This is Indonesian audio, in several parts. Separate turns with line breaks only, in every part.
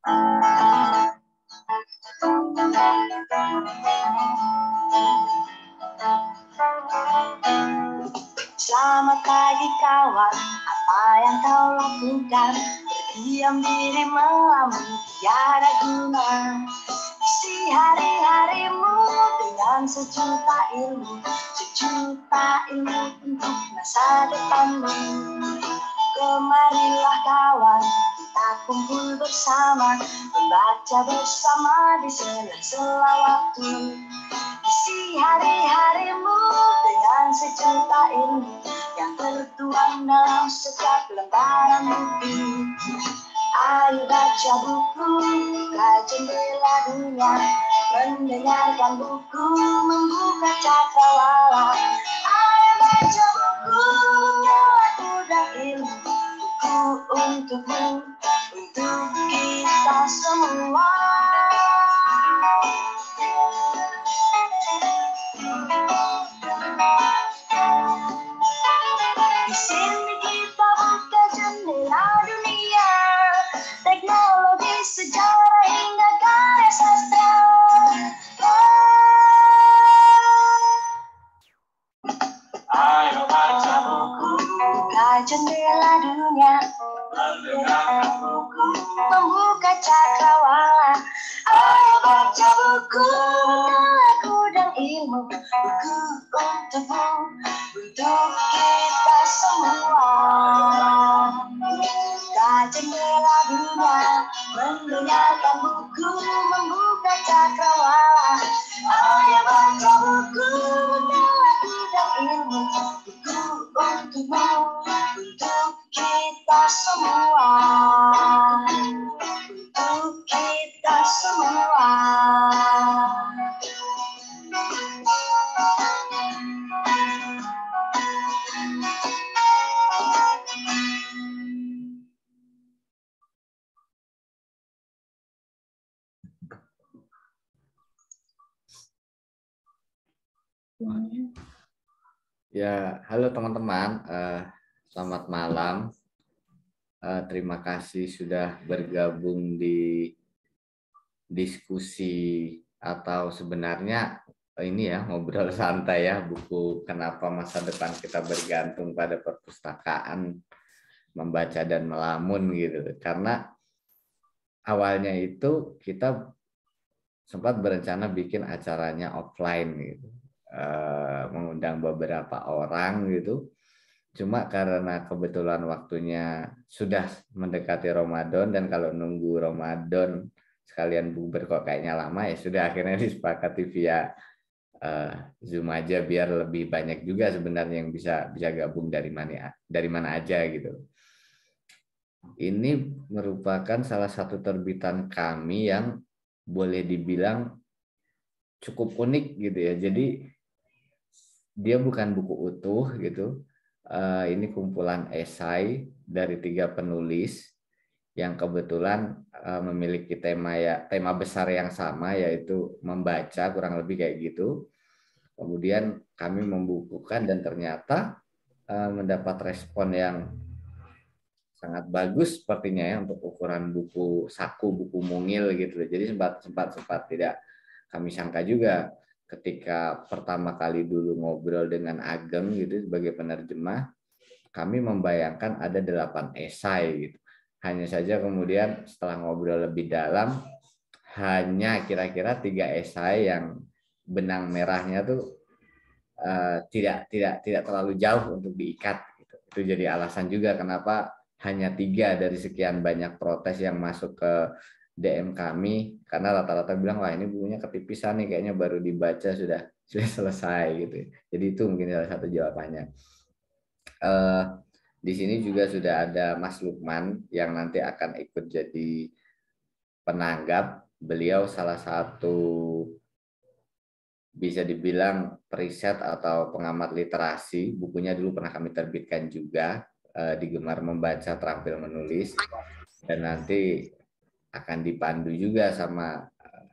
Selamat pagi kawan, apa yang kau lakukan? Berdiam diri melamun tiada guna. Isi hari-harimu dengan sejuta ilmu untuk masa depanmu. Kemarilah kawan, kita kumpul bersama, membaca bersama di sela-sela waktu. Isi hari-harimu dengan sejuta ilmu yang tertuang dalam setiap lembaran buku. Ayo baca buku, buka jendela dunia, mendengarkan buku, membuka cakrawala. Ayo baca buku, aku dan ilmu, buku untukmu, untuk kita semua. Di sini kita buka jendela dunia, teknologi, sejarah hingga karya sastra. Ayo baca buku, buka jendela dunia, mendengarkan buku, membuka cakrawala. Ayo baca buku, aku dan ilmu, buku untukmu, untuk kita semua. Buka jendela dunia, mendengarkan buku, membuka cakrawala. Ayo baca buku, aku dan ilmu, buku untukmu, untuk kita semua. Untuk kita semua.
Ya, halo teman-teman, selamat malam. Terima kasih sudah bergabung di diskusi atau sebenarnya ini ya ngobrol santai ya, buku Kenapa Masa Depan Kita Bergantung pada Perpustakaan, Membaca dan Melamun gitu. Karena awalnya itu kita sempat berencana bikin acaranya offline gitu. Mengundang beberapa orang gitu. Cuma karena kebetulan waktunya sudah mendekati Ramadan dan kalau nunggu Ramadan sekalian bubar kok kayaknya lama, ya sudah akhirnya disepakati via Zoom aja biar lebih banyak juga sebenarnya yang bisa gabung dari mana aja gitu. Ini merupakan salah satu terbitan kami yang boleh dibilang cukup unik gitu ya. Jadi dia bukan buku utuh gitu. Ini kumpulan esai dari 3 penulis yang kebetulan memiliki tema besar yang sama, yaitu membaca, kurang lebih kayak gitu. Kemudian kami membukukan dan ternyata mendapat respon yang sangat bagus sepertinya ya untuk ukuran buku saku, buku mungil gitu. Jadi sempat tidak kami sangka juga ketika pertama kali dulu ngobrol dengan Ageng gitu sebagai penerjemah, kami membayangkan ada 8 esai gitu. Hanya saja kemudian setelah ngobrol lebih dalam, hanya kira-kira 3 esai yang benang merahnya tuh tidak terlalu jauh untuk diikat gitu. Itu jadi alasan juga kenapa hanya 3 dari sekian banyak protes yang masuk ke DM kami, karena rata-rata bilang wah ini bukunya ketipisan nih, kayaknya baru dibaca sudah selesai gitu. Jadi itu mungkin salah satu jawabannya. Di sini juga sudah ada Mas Lukman yang nanti akan ikut jadi penanggap. Beliau salah satu bisa dibilang periset atau pengamat literasi. Bukunya dulu pernah kami terbitkan juga di Gemar Membaca Terampil Menulis, dan nanti akan dipandu juga sama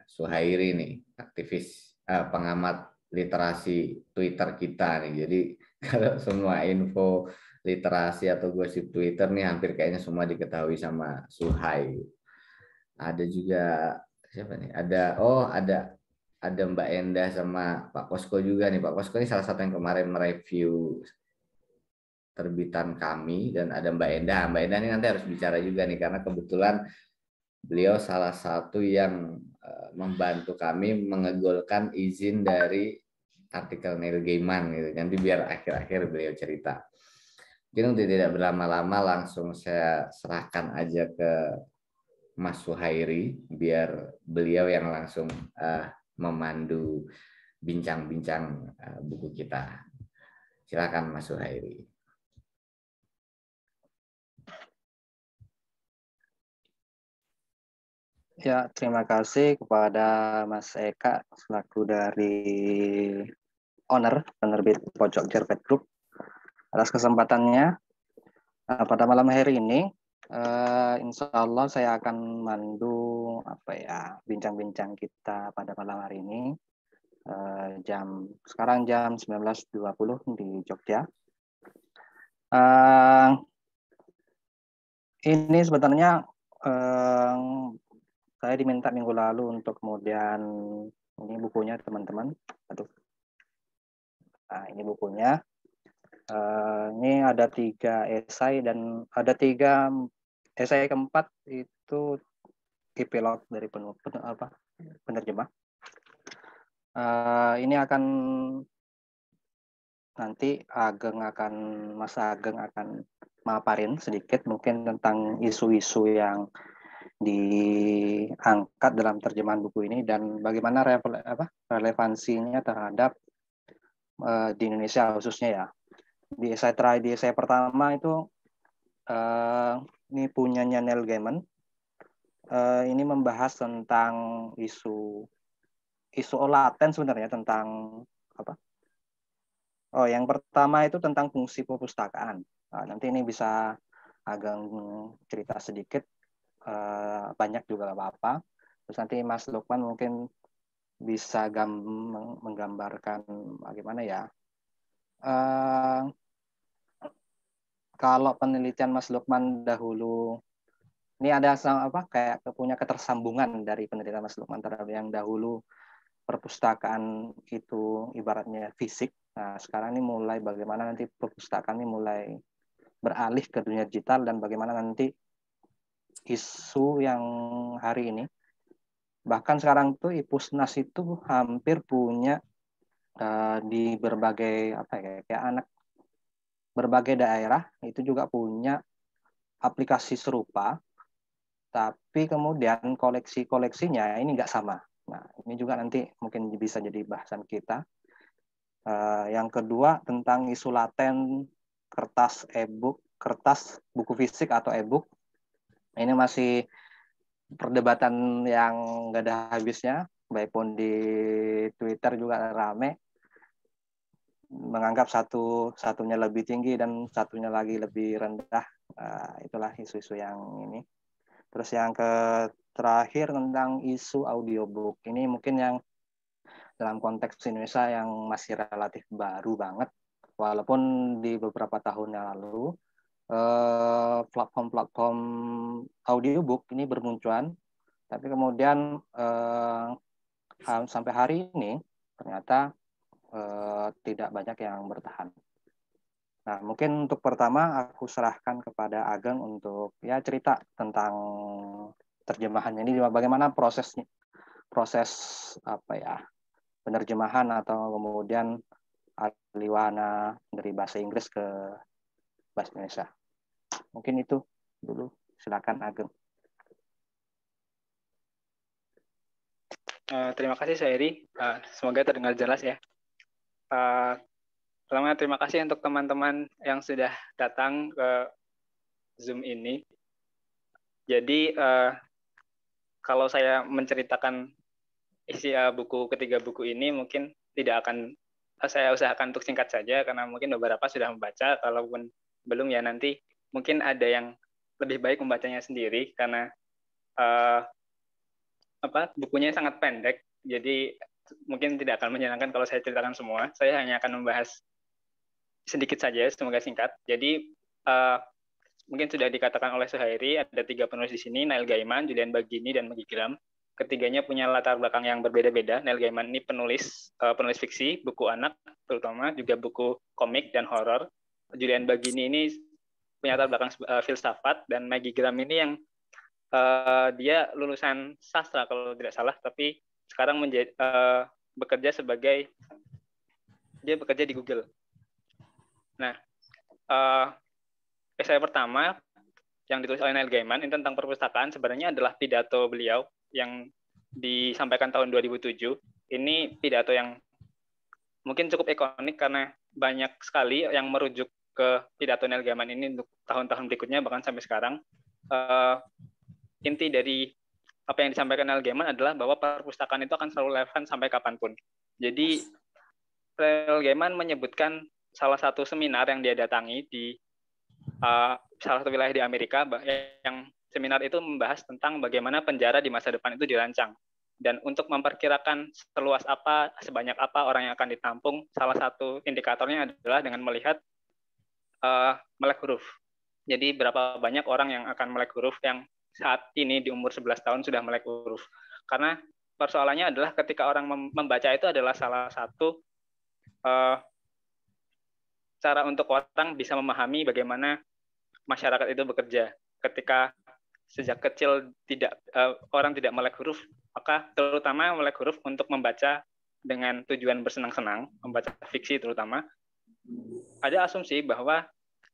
Suhairi nih, aktivis pengamat literasi Twitter kita nih. Jadi kalau semua info literasi atau gosip Twitter nih hampir kayaknya semua diketahui sama Suhai. Ada juga siapa nih? Ada Mbak Endah sama Pak Kosko juga nih. Pak Kosko ini salah satu yang kemarin mereview terbitan kami, dan ada Mbak Endah. Mbak Endah ini nanti harus bicara juga nih karena kebetulan beliau salah satu yang membantu kami mengegolkan izin dari artikel Neil Gaiman gitu. Nanti biar akhir-akhir beliau cerita. Mungkin untuk tidak berlama-lama langsung saya serahkan aja ke Mas Suhairi biar beliau yang langsung memandu bincang-bincang buku kita. Silakan Mas Suhairi.
Ya, terima kasih kepada Mas Eka selaku dari owner penerbit Pojok Cerpen Group atas kesempatannya. Pada malam hari ini, insya Allah saya akan mandu bincang-bincang kita pada malam hari ini. Sekarang jam 19.20 di Jogja. Ini sebenarnya saya diminta minggu lalu untuk kemudian ini bukunya teman-teman. Nah, ini bukunya. Ini ada 3 esai dan ada 3 esai keempat itu epilog dari penerjemah. Ini akan nanti Mas Ageng akan maparin sedikit mungkin tentang isu-isu yang diangkat dalam terjemahan buku ini dan bagaimana relevansinya terhadap di Indonesia khususnya ya. Di esai pertama itu ini punyanya Neil Gaiman. Ini membahas tentang isu laten sebenarnya tentang apa? Oh, yang pertama itu tentang fungsi perpustakaan. Nah, nanti ini bisa agak cerita sedikit, banyak juga apa-apa. Terus nanti Mas Lukman mungkin bisa menggambarkan bagaimana ya. Kalau penelitian Mas Lukman dahulu, ini ada kayak punya ketersambungan dari penelitian Mas Lukman terhadap yang dahulu perpustakaan itu ibaratnya fisik. Nah, sekarang ini mulai bagaimana nanti perpustakaan ini mulai beralih ke dunia digital dan bagaimana nanti isu yang hari ini. Bahkan sekarang tuh Ipusnas itu hampir punya di berbagai kayak berbagai daerah itu juga punya aplikasi serupa, tapi kemudian koleksi-koleksinya ini nggak sama. Nah, ini juga nanti mungkin bisa jadi bahasan kita. Yang kedua tentang isu laten kertas buku fisik atau e-book. Ini masih perdebatan yang nggak ada habisnya, baik pun di Twitter juga rame menganggap satunya lebih tinggi dan satunya lagi lebih rendah. Itulah isu-isu yang ini. Terus yang terakhir tentang isu audiobook. Ini mungkin yang dalam konteks Indonesia yang masih relatif baru banget. Walaupun di beberapa tahun yang lalu platform-platform audiobook ini bermunculan, tapi kemudian sampai hari ini ternyata tidak banyak yang bertahan. Nah, mungkin untuk pertama aku serahkan kepada Ageng untuk ya cerita tentang terjemahannya ini, bagaimana proses penerjemahan atau kemudian alihwana dari bahasa Inggris ke bahasa Indonesia. Mungkin itu dulu. Silakan Ageng.
Terima kasih Sairi. Semoga terdengar jelas ya. Pertama terima kasih untuk teman-teman yang sudah datang ke Zoom ini. Jadi kalau saya menceritakan isi ketiga buku ini mungkin tidak akan saya usahakan untuk singkat saja karena mungkin beberapa sudah membaca, kalaupun belum ya nanti mungkin ada yang lebih baik membacanya sendiri karena bukunya sangat pendek, jadi mungkin tidak akan menyenangkan kalau saya ceritakan semua. Saya hanya akan membahas sedikit saja, semoga singkat. Jadi mungkin sudah dikatakan oleh Suhairi, ada 3 penulis di sini, Neil Gaiman, Julian Baggini, dan Maggie Graham. Ketiganya punya latar belakang yang berbeda-beda. Neil Gaiman ini penulis fiksi, buku anak terutama, juga buku komik dan horor. Julian Baggini ini punya latar belakang filsafat, dan Maggie Graham ini yang dia lulusan sastra kalau tidak salah, tapi sekarang bekerja di Google. Nah, essay pertama yang ditulis oleh Neil Gaiman ini tentang perpustakaan sebenarnya adalah pidato beliau yang disampaikan tahun 2007. Ini pidato yang mungkin cukup ikonik karena banyak sekali yang merujuk ke pidato Neil Gaiman ini untuk tahun-tahun berikutnya, bahkan sampai sekarang. Inti dari apa yang disampaikan Neil Gaiman adalah bahwa perpustakaan itu akan selalu relevan sampai kapanpun. Jadi Neil Gaiman menyebutkan salah satu seminar yang dia datangi di salah satu wilayah di Amerika, yang seminar itu membahas tentang bagaimana penjara di masa depan itu dirancang. Dan untuk memperkirakan seluas apa, sebanyak apa orang yang akan ditampung, salah satu indikatornya adalah dengan melihat melek huruf. Jadi berapa banyak orang yang akan melek huruf yang saat ini di umur 11 tahun sudah melek huruf. Karena persoalannya adalah ketika orang membaca itu adalah salah satu cara untuk orang bisa memahami bagaimana masyarakat itu bekerja. Ketika sejak kecil orang tidak melek huruf, maka terutama melek huruf untuk membaca dengan tujuan bersenang-senang, membaca fiksi terutama, ada asumsi bahwa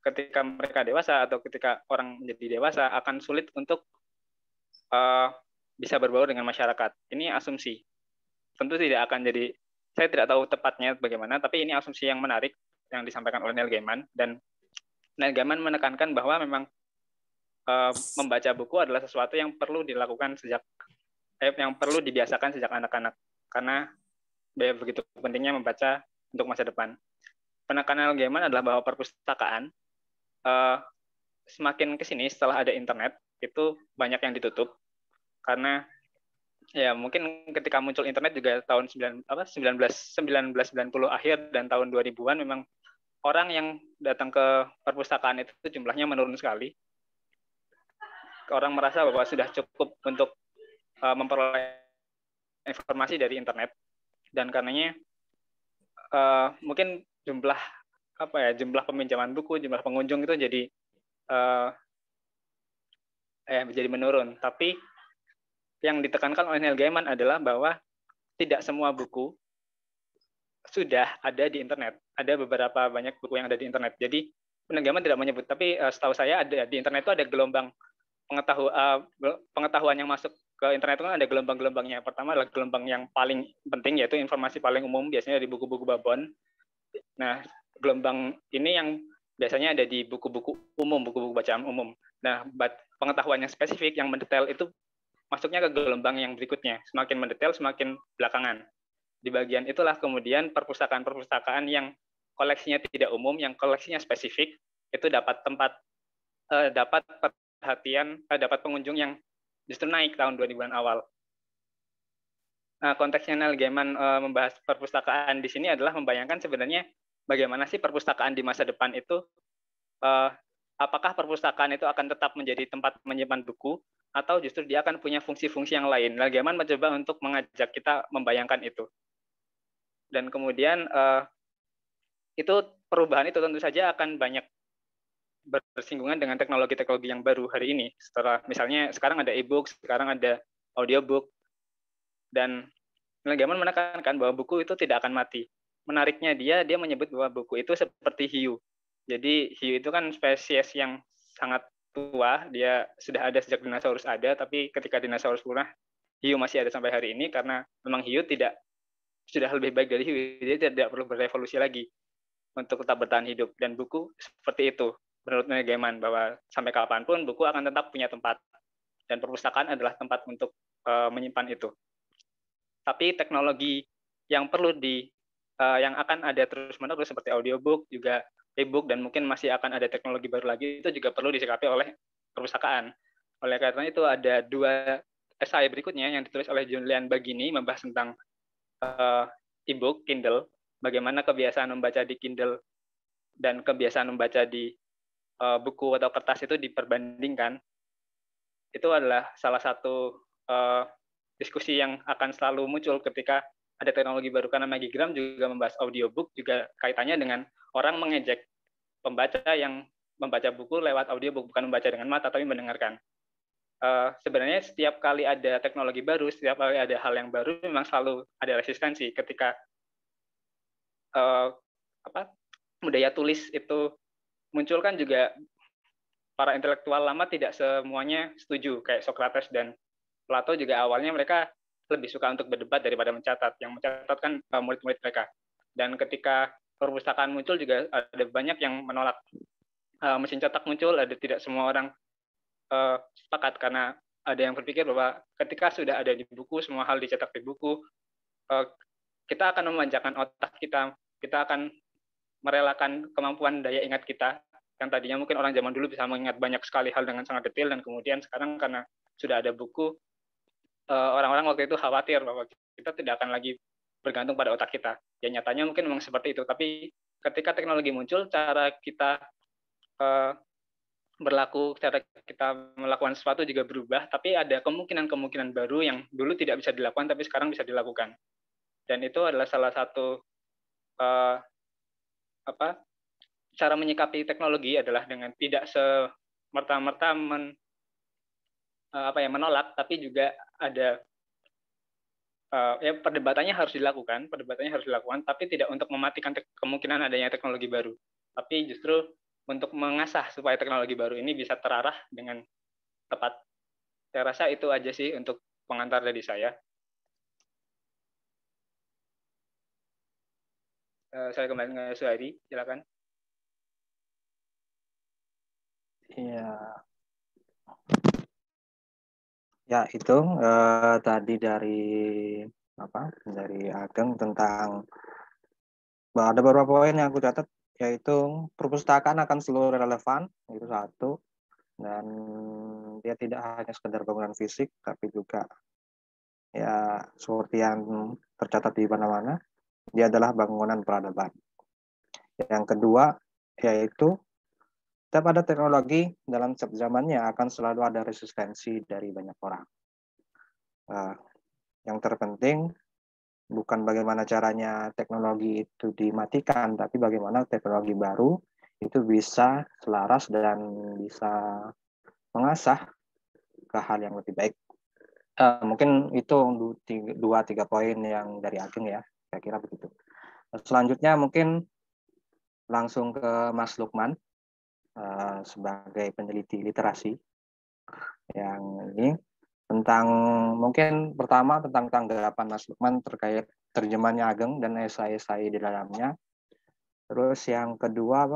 ketika mereka dewasa atau ketika orang menjadi dewasa akan sulit untuk bisa berbaur dengan masyarakat. Ini asumsi. Tentu tidak akan jadi, saya tidak tahu tepatnya bagaimana, tapi ini asumsi yang menarik yang disampaikan oleh Neil Gaiman, dan Neil Gaiman menekankan bahwa memang membaca buku adalah sesuatu yang perlu dilakukan yang perlu dibiasakan sejak anak-anak, karena begitu pentingnya membaca untuk masa depan. Penekanan Neil Gaiman adalah bahwa perpustakaan semakin ke sini setelah ada internet itu banyak yang ditutup, karena ya mungkin ketika muncul internet juga tahun 1990 akhir dan tahun 2000-an memang orang yang datang ke perpustakaan itu jumlahnya menurun sekali. Orang merasa bahwa sudah cukup untuk memperoleh informasi dari internet, dan karenanya mungkin jumlah peminjaman buku, jumlah pengunjung itu jadi menurun. Tapi yang ditekankan oleh Neil Gaiman adalah bahwa tidak semua buku sudah ada di internet. Ada beberapa banyak buku yang ada di internet. Jadi Neil Gaiman tidak menyebut, tapi setahu saya ada di internet itu ada gelombang pengetahuan yang masuk ke internet itu kan ada gelombang-gelombangnya. Pertama adalah gelombang yang paling penting, yaitu informasi paling umum, biasanya di buku-buku babon. Nah, gelombang ini yang biasanya ada di buku-buku umum, buku-buku bacaan umum. Nah, pengetahuan yang spesifik, yang mendetail itu masuknya ke gelombang yang berikutnya. Semakin mendetail, semakin belakangan. Di bagian itulah kemudian perpustakaan-perpustakaan yang koleksinya tidak umum, yang koleksinya spesifik, itu dapat perhatian, dapat pengunjung yang justru naik tahun 2000-an awal. Nah, konteksnya Neil Gaiman membahas perpustakaan di sini adalah membayangkan sebenarnya bagaimana sih perpustakaan di masa depan itu, apakah perpustakaan itu akan tetap menjadi tempat menyimpan buku, atau justru dia akan punya fungsi-fungsi yang lain. Neil Gaiman mencoba untuk mengajak kita membayangkan itu. Dan kemudian itu perubahan itu tentu saja akan banyak bersinggungan dengan teknologi-teknologi yang baru hari ini. Setelah misalnya sekarang ada e-book, sekarang ada audiobook, dan Neil Gaiman menekankan bahwa buku itu tidak akan mati. Menariknya dia menyebut bahwa buku itu seperti hiu. Jadi hiu itu kan spesies yang sangat tua, dia sudah ada sejak dinosaurus ada, tapi ketika dinosaurus punah, hiu masih ada sampai hari ini karena memang hiu sudah lebih baik dari hiu, dia tidak perlu berevolusi lagi untuk tetap bertahan hidup. Dan buku seperti itu, menurut Neil Gaiman, bahwa sampai kapanpun buku akan tetap punya tempat, dan perpustakaan adalah tempat untuk menyimpan itu. Tapi teknologi yang yang akan ada terus-menerus seperti audiobook, juga e-book, dan mungkin masih akan ada teknologi baru lagi, itu juga perlu disikapi oleh perpustakaan. Oleh karena itu ada 2 esai berikutnya yang ditulis oleh Julian Baggini membahas tentang e-book, Kindle, bagaimana kebiasaan membaca di Kindle dan kebiasaan membaca di buku atau kertas itu diperbandingkan, itu adalah salah satu diskusi yang akan selalu muncul ketika ada teknologi baru, karena Magigram juga membahas audiobook, juga kaitannya dengan orang mengejek pembaca yang membaca buku lewat audiobook, bukan membaca dengan mata tapi mendengarkan. Sebenarnya setiap kali ada teknologi baru, setiap kali ada hal yang baru, memang selalu ada resistensi. Ketika budaya tulis itu muncul, kan juga para intelektual lama tidak semuanya setuju, kayak Socrates dan Plato juga awalnya mereka lebih suka untuk berdebat daripada mencatat. Yang mencatat kan murid-murid mereka. Dan ketika perpustakaan muncul juga ada banyak yang menolak. Mesin cetak muncul, ada tidak semua orang sepakat, karena ada yang berpikir bahwa ketika sudah ada di buku, semua hal dicetak di buku, kita akan memanjakan otak kita, kita akan merelakan kemampuan daya ingat kita, yang tadinya mungkin orang zaman dulu bisa mengingat banyak sekali hal dengan sangat detail, dan kemudian sekarang karena sudah ada buku, orang-orang waktu itu khawatir bahwa kita tidak akan lagi bergantung pada otak kita. Ya nyatanya mungkin memang seperti itu, tapi ketika teknologi muncul, cara kita berlaku, cara kita melakukan sesuatu juga berubah, tapi ada kemungkinan-kemungkinan baru yang dulu tidak bisa dilakukan, tapi sekarang bisa dilakukan. Dan itu adalah salah satu cara menyikapi teknologi adalah dengan tidak semerta-merta menolak, tapi juga ada perdebatannya harus dilakukan, tapi tidak untuk mematikan kemungkinan adanya teknologi baru, tapi justru untuk mengasah supaya teknologi baru ini bisa terarah dengan tepat. Saya rasa itu aja sih untuk pengantar dari saya. Saya kembali ke Suhari, silakan.
Iya. Ya itu tadi dari Ageng tentang ada beberapa poin yang aku catat, yaitu perpustakaan akan selalu relevan, itu satu, dan dia tidak hanya sekedar bangunan fisik, tapi juga ya seperti yang tercatat di mana-mana, dia adalah bangunan peradaban. Yang kedua yaitu setiap ada teknologi dalam setiap zamannya akan selalu ada resistensi dari banyak orang. Yang terpenting bukan bagaimana caranya teknologi itu dimatikan, tapi bagaimana teknologi baru itu bisa selaras dan bisa mengasah ke hal yang lebih baik. Mungkin itu 2-3 poin yang dari Ageng ya, saya kira begitu. Selanjutnya mungkin langsung ke Mas Lukman sebagai peneliti literasi yang ini tentang, mungkin pertama tentang tanggapan Mas Lukman terkait terjemahannya Ageng dan esai-esai di dalamnya. Terus yang kedua,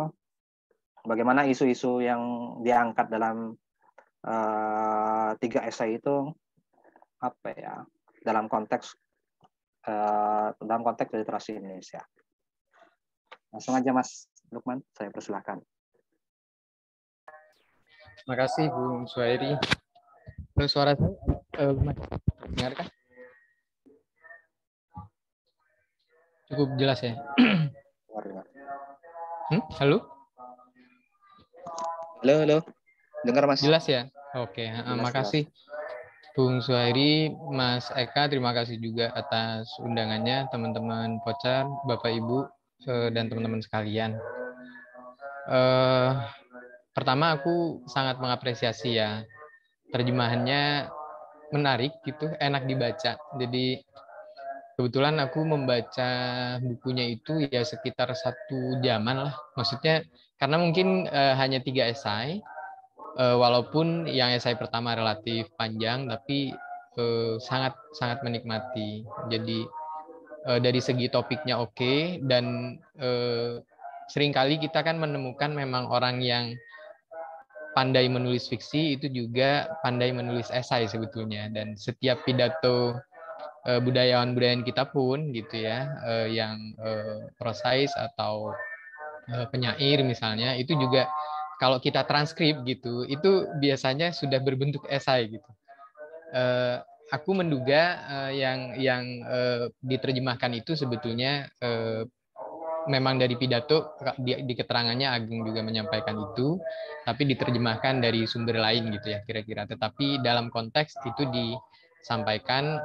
bagaimana isu-isu yang diangkat dalam 3 esai itu dalam konteks literasi Indonesia. Langsung aja Mas Lukman, saya persilahkan.
Terima kasih Bung Suhairi. Suara saya dengarkah? Cukup jelas ya? Halo?
Halo. Dengar Mas?
Jelas ya? Oke, makasih Bung Suhairi, Mas Eka, terima kasih juga atas undangannya, teman-teman Pocar, Bapak Ibu, dan teman-teman sekalian. Pertama aku sangat mengapresiasi ya, terjemahannya menarik gitu, enak dibaca. Jadi kebetulan aku membaca bukunya itu ya sekitar 1 jaman lah. Maksudnya karena mungkin hanya 3 esai, walaupun yang esai pertama relatif panjang, tapi sangat menikmati. Jadi dari segi topiknya oke, dan seringkali kita kan menemukan memang orang yang pandai menulis fiksi itu juga pandai menulis esai sebetulnya, dan setiap pidato budayawan kita pun gitu ya, yang prosais atau penyair misalnya, itu juga kalau kita transkrip gitu, itu biasanya sudah berbentuk esai gitu. Aku menduga yang diterjemahkan itu sebetulnya memang dari pidato di keterangannya Ageng juga menyampaikan itu, tapi diterjemahkan dari sumber lain gitu ya kira-kira. Tetapi dalam konteks itu disampaikan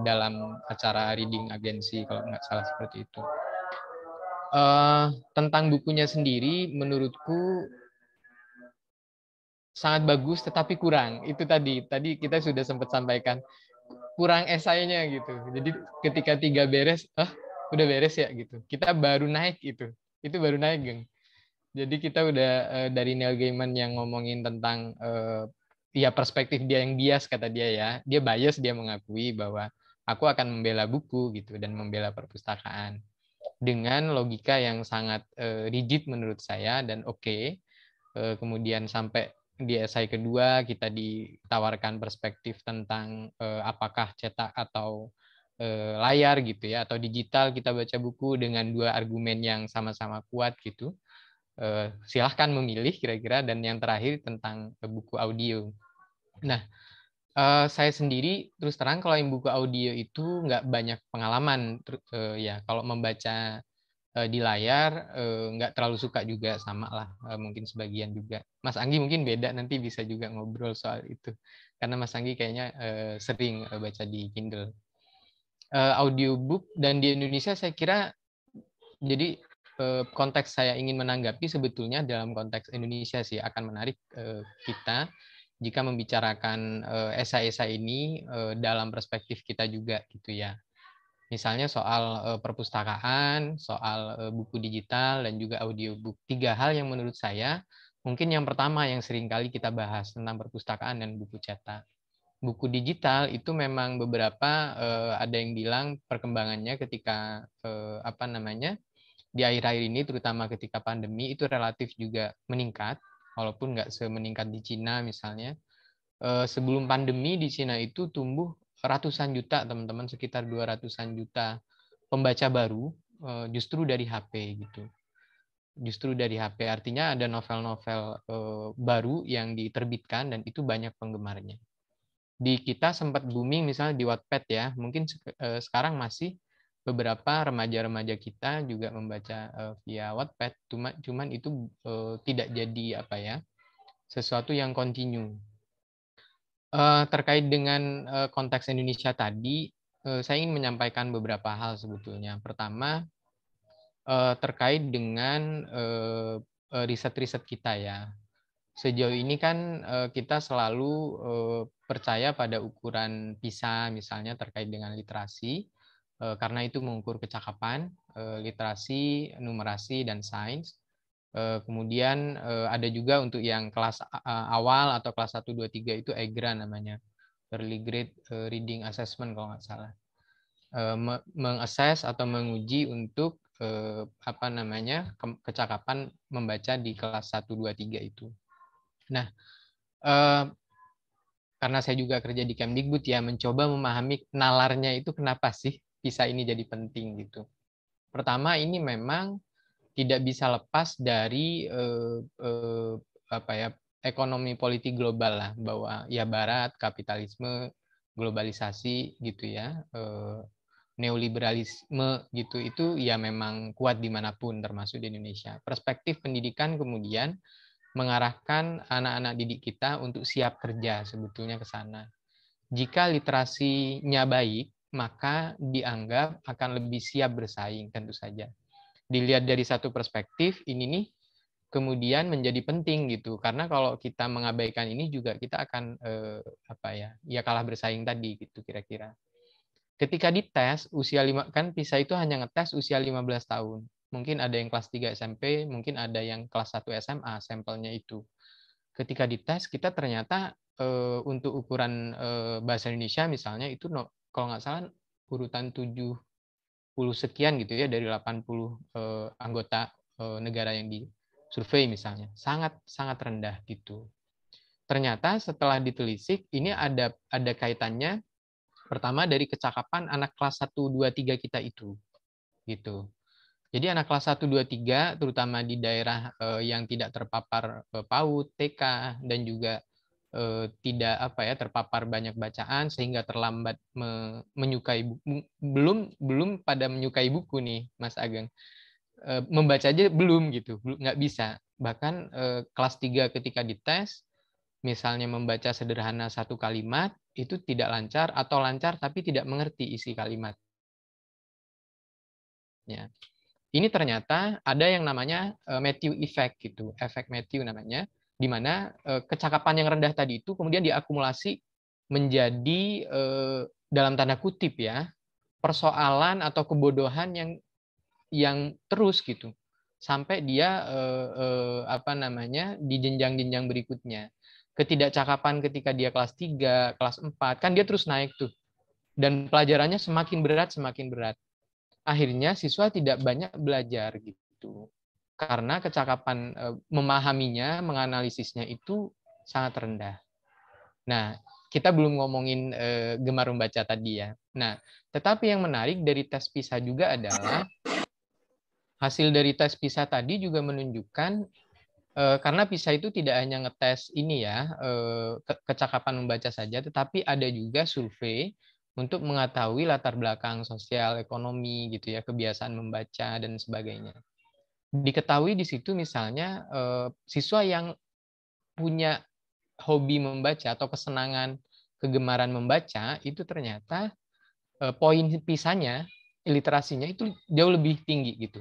dalam acara reading agensi kalau nggak salah seperti itu. Tentang bukunya sendiri, menurutku sangat bagus, tetapi kurang. Itu tadi kita sudah sempat sampaikan, kurang esainya gitu. Jadi ketika 3 beres, udah beres ya gitu. Kita baru naik itu baru naik, Geng. Jadi kita udah dari Neil Gaiman yang ngomongin tentang ya perspektif dia yang bias, kata dia ya. Dia bias, dia mengakui bahwa aku akan membela buku gitu dan membela perpustakaan dengan logika yang sangat rigid menurut saya dan oke. Kemudian sampai di esai kedua kita ditawarkan perspektif tentang apakah cetak atau layar gitu ya, atau digital kita baca buku dengan 2 argumen yang sama-sama kuat gitu. Silahkan memilih kira-kira. Dan yang terakhir tentang buku audio. Nah, saya sendiri terus terang kalau yang buku audio itu nggak banyak pengalaman ya. Kalau membaca di layar nggak terlalu suka juga, sama lah mungkin sebagian juga. Mas Anggi mungkin beda, nanti bisa juga ngobrol soal itu karena Mas Anggi kayaknya sering baca di Kindle. Audiobook dan di Indonesia saya kira, jadi konteks saya ingin menanggapi sebetulnya dalam konteks Indonesia sih akan menarik kita jika membicarakan esai-esai ini dalam perspektif kita juga gitu ya. Misalnya soal perpustakaan, soal buku digital, dan juga audiobook. 3 hal yang menurut saya, mungkin yang pertama yang sering kali kita bahas tentang perpustakaan dan buku cetak. Buku digital itu memang beberapa ada yang bilang perkembangannya ketika di akhir-akhir ini, terutama ketika pandemi, itu relatif juga meningkat, walaupun nggak semeningkat di Cina misalnya. Sebelum pandemi di Cina itu tumbuh ratusan juta, teman-teman, sekitar 200-an juta pembaca baru justru dari HP gitu. Justru dari HP, artinya ada novel-novel baru yang diterbitkan dan itu banyak penggemarnya. Di kita sempat booming misalnya di Wattpad ya, mungkin sekarang masih beberapa remaja-remaja kita juga membaca via Wattpad, cuman itu tidak jadi sesuatu yang kontinu. Terkait dengan konteks Indonesia tadi, saya ingin menyampaikan beberapa hal sebetulnya. Pertama, terkait dengan riset-riset kita ya. Sejauh ini kan kita selalu percaya pada ukuran PISA misalnya terkait dengan literasi, karena itu mengukur kecakapan, literasi, numerasi, dan sains. Kemudian ada juga untuk yang kelas awal atau kelas 1, 2, 3 itu EGRA namanya, Early Grade Reading Assessment kalau nggak salah. Mengakses atau menguji untuk kecakapan membaca di kelas 1, 2, 3 itu. Nah, karena saya juga kerja di Kemdikbud ya, mencoba memahami nalarnya itu kenapa sih PISA ini jadi penting gitu. Pertama, ini memang tidak bisa lepas dari ekonomi politik global lah, bahwa ya Barat, kapitalisme, globalisasi gitu ya, neoliberalisme gitu, itu ya memang kuat dimanapun termasuk di Indonesia. Perspektif pendidikan kemudian mengarahkan anak-anak didik kita untuk siap kerja sebetulnya ke sana. Jika literasinya baik, maka dianggap akan lebih siap bersaing tentu saja. Dilihat dari satu perspektif, ini nih kemudian menjadi penting gitu, karena kalau kita mengabaikan ini juga kita akan kalah bersaing tadi gitu kira-kira. Ketika dites usia 5, kan PISA itu hanya ngetes usia 15 tahun. Mungkin ada yang kelas 3 SMP, mungkin ada yang kelas 1 SMA sampelnya itu. Ketika dites kita ternyata untuk ukuran bahasa Indonesia misalnya itu kalau nggak salah urutan 70 sekian gitu ya dari 80 anggota negara yang disurvei misalnya, sangat rendah gitu. Ternyata setelah ditelisik ini ada kaitannya, pertama dari kecakapan anak kelas 1, 2, 3 kita itu gitu. Jadi anak kelas 1, 2, 3 terutama di daerah yang tidak terpapar PAUD, TK, dan juga tidak terpapar banyak bacaan sehingga terlambat menyukai buku, belum pada menyukai buku nih Mas Ageng. membaca aja belum gitu, nggak bisa. Bahkan kelas 3 ketika dites, misalnya membaca sederhana satu kalimat, itu tidak lancar atau lancar tapi tidak mengerti isi kalimatnya. Ini ternyata ada yang namanya Matthew Effect gitu, efek Matthew namanya, di mana kecakapan yang rendah tadi itu kemudian diakumulasi menjadi dalam tanda kutip ya, persoalan atau kebodohan yang terus gitu sampai dia di jenjang-jenjang berikutnya. Ketidakcakapan ketika dia kelas 3, kelas 4, kan dia terus naik tuh. Dan pelajarannya semakin berat, semakin berat. Akhirnya siswa tidak banyak belajar gitu. Karena kecakapan memahaminya, menganalisisnya itu sangat rendah. Nah, kita belum ngomongin gemar membaca tadi ya. Nah, tetapi yang menarik dari tes PISA juga adalah hasil dari tes PISA tadi juga menunjukkan karena PISA itu tidak hanya ngetes ini ya, kecakapan membaca saja, tetapi ada juga survei untuk mengetahui latar belakang sosial, ekonomi gitu ya, kebiasaan membaca dan sebagainya. Diketahui di situ misalnya siswa yang punya hobi membaca atau kesenangan, kegemaran membaca itu ternyata poin PISA-nya, literasinya itu jauh lebih tinggi gitu.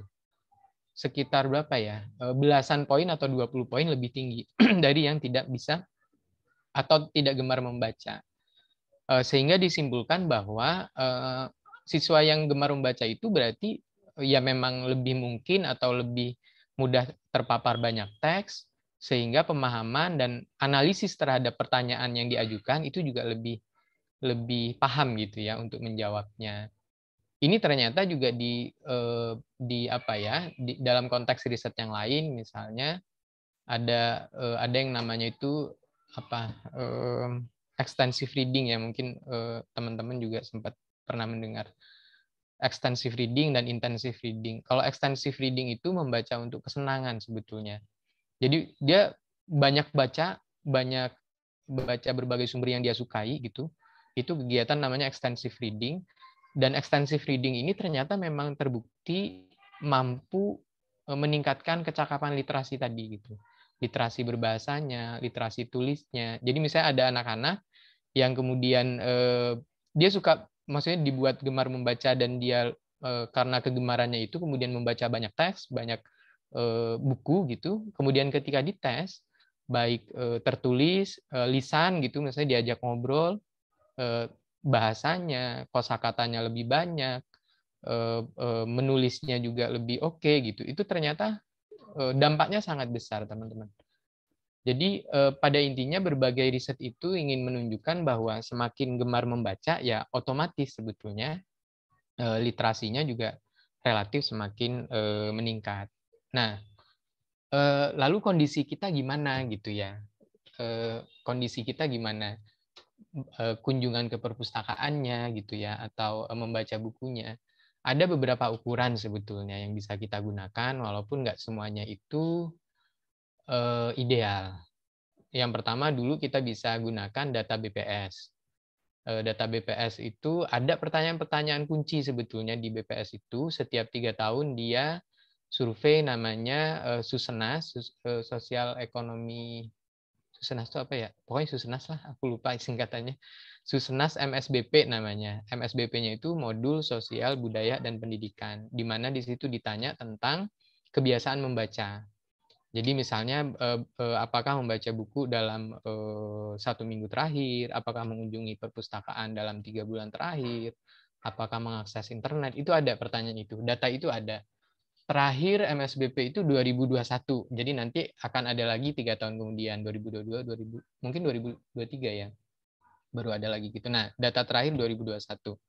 Sekitar berapa ya, belasan poin atau 20 poin lebih tinggi dari yang tidak bisa atau tidak gemar membaca. Sehingga disimpulkan bahwa siswa yang gemar membaca itu berarti ya memang lebih mungkin atau lebih mudah terpapar banyak teks, sehingga pemahaman dan analisis terhadap pertanyaan yang diajukan itu juga lebih paham gitu ya untuk menjawabnya. Ini ternyata juga di dalam konteks riset yang lain, misalnya ada yang namanya itu extensive reading ya, mungkin teman-teman juga sempat pernah mendengar extensive reading dan intensive reading. Kalau extensive reading itu membaca untuk kesenangan sebetulnya. Jadi dia banyak baca berbagai sumber yang dia sukai gitu. Itu kegiatan namanya extensive reading. Dan extensive reading ini ternyata memang terbukti mampu meningkatkan kecakapan literasi tadi gitu. Literasi berbahasanya, literasi tulisnya. Jadi misalnya ada anak-anak yang kemudian dia suka, maksudnya dibuat gemar membaca dan dia karena kegemarannya itu kemudian membaca banyak teks, banyak buku gitu. Kemudian ketika dites, baik tertulis, lisan gitu, misalnya diajak ngobrol, bahasanya, kosakatanya lebih banyak, menulisnya juga lebih oke gitu. Itu ternyata dampaknya sangat besar, teman-teman. Jadi pada intinya berbagai riset itu ingin menunjukkan bahwa semakin gemar membaca, ya otomatis sebetulnya literasinya juga relatif semakin meningkat. Nah, lalu kondisi kita gimana gitu ya? Kondisi kita gimana? Kunjungan ke perpustakaannya gitu ya, atau membaca bukunya. Ada beberapa ukuran sebetulnya yang bisa kita gunakan, walaupun nggak semuanya itu ideal. Yang pertama dulu kita bisa gunakan data BPS. Data BPS itu ada pertanyaan-pertanyaan kunci sebetulnya di BPS itu. Setiap 3 tahun dia survei namanya Susenas, Sosial Ekonomi. Susenas itu apa ya? Pokoknya Susenas lah, aku lupa singkatannya. Susenas MSBP namanya. MSBP-nya itu Modul Sosial, Budaya, dan Pendidikan. Di mana di situ ditanya tentang kebiasaan membaca. Jadi misalnya apakah membaca buku dalam 1 minggu terakhir, apakah mengunjungi perpustakaan dalam 3 bulan terakhir, apakah mengakses internet, itu ada pertanyaan itu. Data itu ada. Terakhir MSBP itu 2021. Jadi nanti akan ada lagi 3 tahun kemudian, 2022, mungkin 2023 ya. Baru ada lagi gitu. Nah, data terakhir 2021.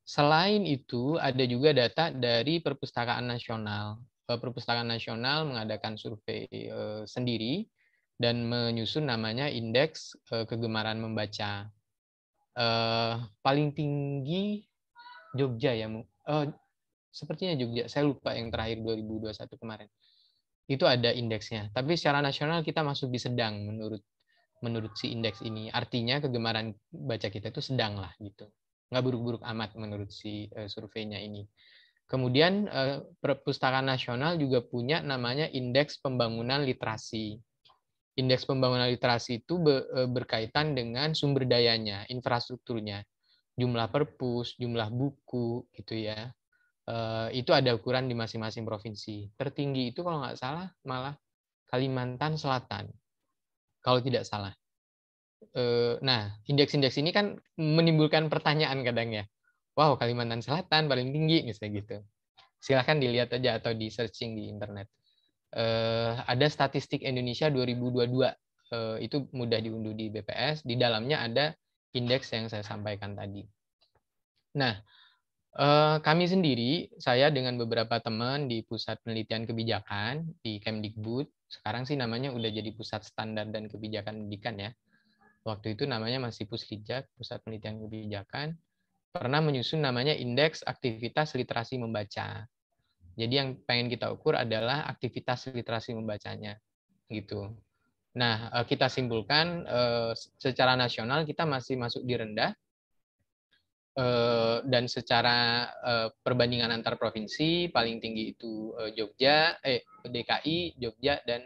Selain itu, ada juga data dari Perpustakaan Nasional. Perpustakaan Nasional mengadakan survei sendiri dan menyusun namanya Indeks Kegemaran Membaca. Paling tinggi Jogja ya. Sepertinya Jogja, saya lupa yang terakhir 2021 kemarin. Itu ada indeksnya. Tapi secara nasional kita masuk di sedang menurut si indeks ini. Artinya kegemaran baca kita itu sedang lah gitu. Nggak buruk-buruk amat menurut si surveinya ini. Kemudian Perpustakaan Nasional juga punya namanya Indeks Pembangunan Literasi. Indeks Pembangunan Literasi itu berkaitan dengan sumber dayanya, infrastrukturnya, jumlah perpus, jumlah buku, gitu ya. Itu ada ukuran di masing-masing provinsi. Tertinggi itu kalau nggak salah malah Kalimantan Selatan, kalau tidak salah. Nah, indeks-indeks ini kan menimbulkan pertanyaan kadang ya. Wow, Kalimantan Selatan paling tinggi, misalnya gitu. Silahkan dilihat aja atau di searching di internet. Ada statistik Indonesia 2022, itu mudah diunduh di BPS. Di dalamnya ada indeks yang saya sampaikan tadi. Nah, kami sendiri, saya dengan beberapa teman di Pusat Penelitian Kebijakan di Kemdikbud, sekarang sih namanya udah jadi Pusat Standar dan Kebijakan Pendidikan ya. Waktu itu namanya masih Puskijak, Pusat Penelitian Kebijakan, pernah menyusun namanya Indeks Aktivitas Literasi Membaca. Jadi yang pengen kita ukur adalah aktivitas literasi membacanya, gitu. Nah, kita simpulkan secara nasional kita masih masuk di rendah, dan secara perbandingan antar provinsi paling tinggi itu DKI, Jogja, dan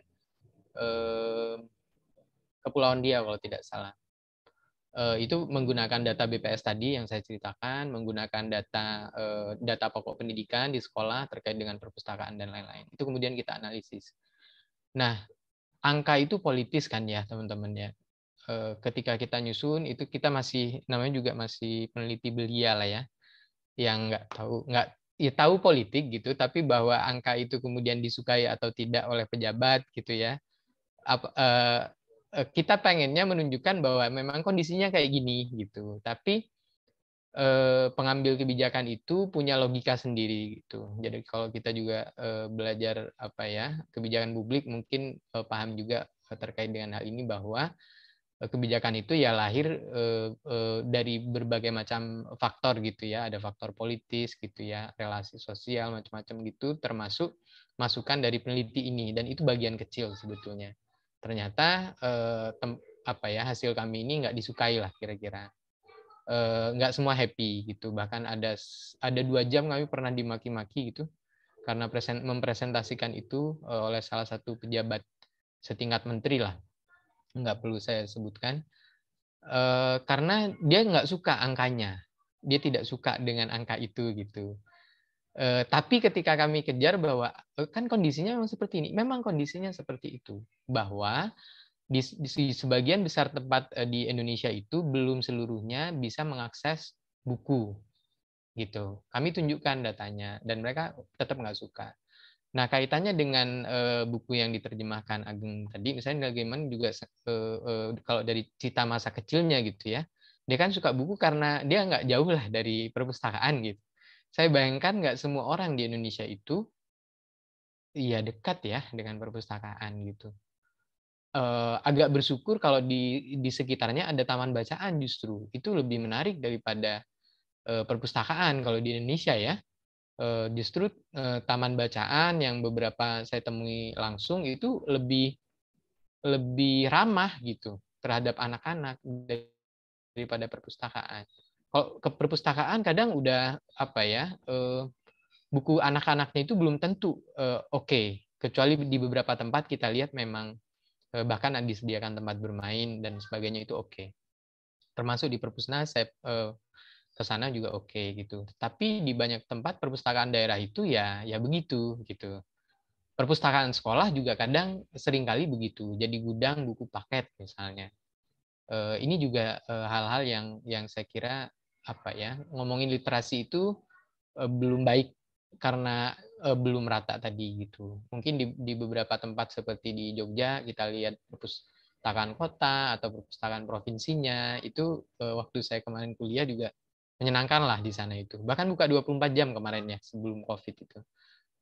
Kepulauan Riau kalau tidak salah. Itu menggunakan data BPS tadi yang saya ceritakan, menggunakan data pokok pendidikan di sekolah terkait dengan perpustakaan dan lain-lain. Itu kemudian kita analisis. Nah, angka itu politis kan ya teman-teman ya. Ketika kita nyusun itu kita masih namanya juga masih peneliti belia lah ya, yang nggak tahu politik gitu, tapi bahwa angka itu kemudian disukai atau tidak oleh pejabat gitu ya. Kita pengennya menunjukkan bahwa memang kondisinya kayak gini gitu, tapi pengambil kebijakan itu punya logika sendiri gitu. Jadi kalau kita juga belajar kebijakan publik mungkin paham juga terkait dengan hal ini bahwa kebijakan itu ya lahir dari berbagai macam faktor gitu ya, ada faktor politis gitu ya, relasi sosial macam-macam gitu, termasuk masukan dari peneliti ini, dan itu bagian kecil sebetulnya. Ternyata hasil kami ini nggak disukai lah kira-kira, nggak semua happy gitu, bahkan ada 2 jam kami pernah dimaki-maki gitu karena mempresentasikan itu oleh salah satu pejabat setingkat menteri lah, nggak perlu saya sebutkan, karena dia nggak suka angkanya, dia tidak suka dengan angka itu gitu. Tapi ketika kami kejar bahwa kan kondisinya memang seperti ini, memang kondisinya seperti itu, bahwa di sebagian besar tempat di Indonesia itu belum seluruhnya bisa mengakses buku gitu. Kami tunjukkan datanya dan mereka tetap nggak suka. Nah, kaitannya dengan buku yang diterjemahkan Ageng tadi, misalnya bagaimana juga kalau dari cita masa kecilnya gitu ya, dia kan suka buku karena dia nggak jauh lah dari perpustakaan gitu. Saya bayangkan nggak semua orang di Indonesia itu ya dekat ya dengan perpustakaan gitu. Agak bersyukur kalau di sekitarnya ada taman bacaan, justru itu lebih menarik daripada perpustakaan kalau di Indonesia ya. Justru taman bacaan yang beberapa saya temui langsung itu lebih ramah gitu terhadap anak-anak daripada perpustakaan. Kalau ke perpustakaan kadang udah buku anak-anaknya itu belum tentu oke. Kecuali di beberapa tempat kita lihat memang bahkan disediakan tempat bermain dan sebagainya itu oke. Termasuk di perpustakaan saya ke sana juga oke gitu. Tapi di banyak tempat perpustakaan daerah itu ya begitu gitu. Perpustakaan sekolah juga kadang seringkali begitu. Jadi gudang buku paket misalnya. Ini juga hal-hal yang saya kira ngomongin literasi itu belum baik karena belum rata tadi gitu. Mungkin di beberapa tempat seperti di Jogja kita lihat perpustakaan kota atau perpustakaan provinsinya itu waktu saya kemarin kuliah juga menyenangkan lah di sana itu. Bahkan buka 24 jam kemarin ya sebelum Covid itu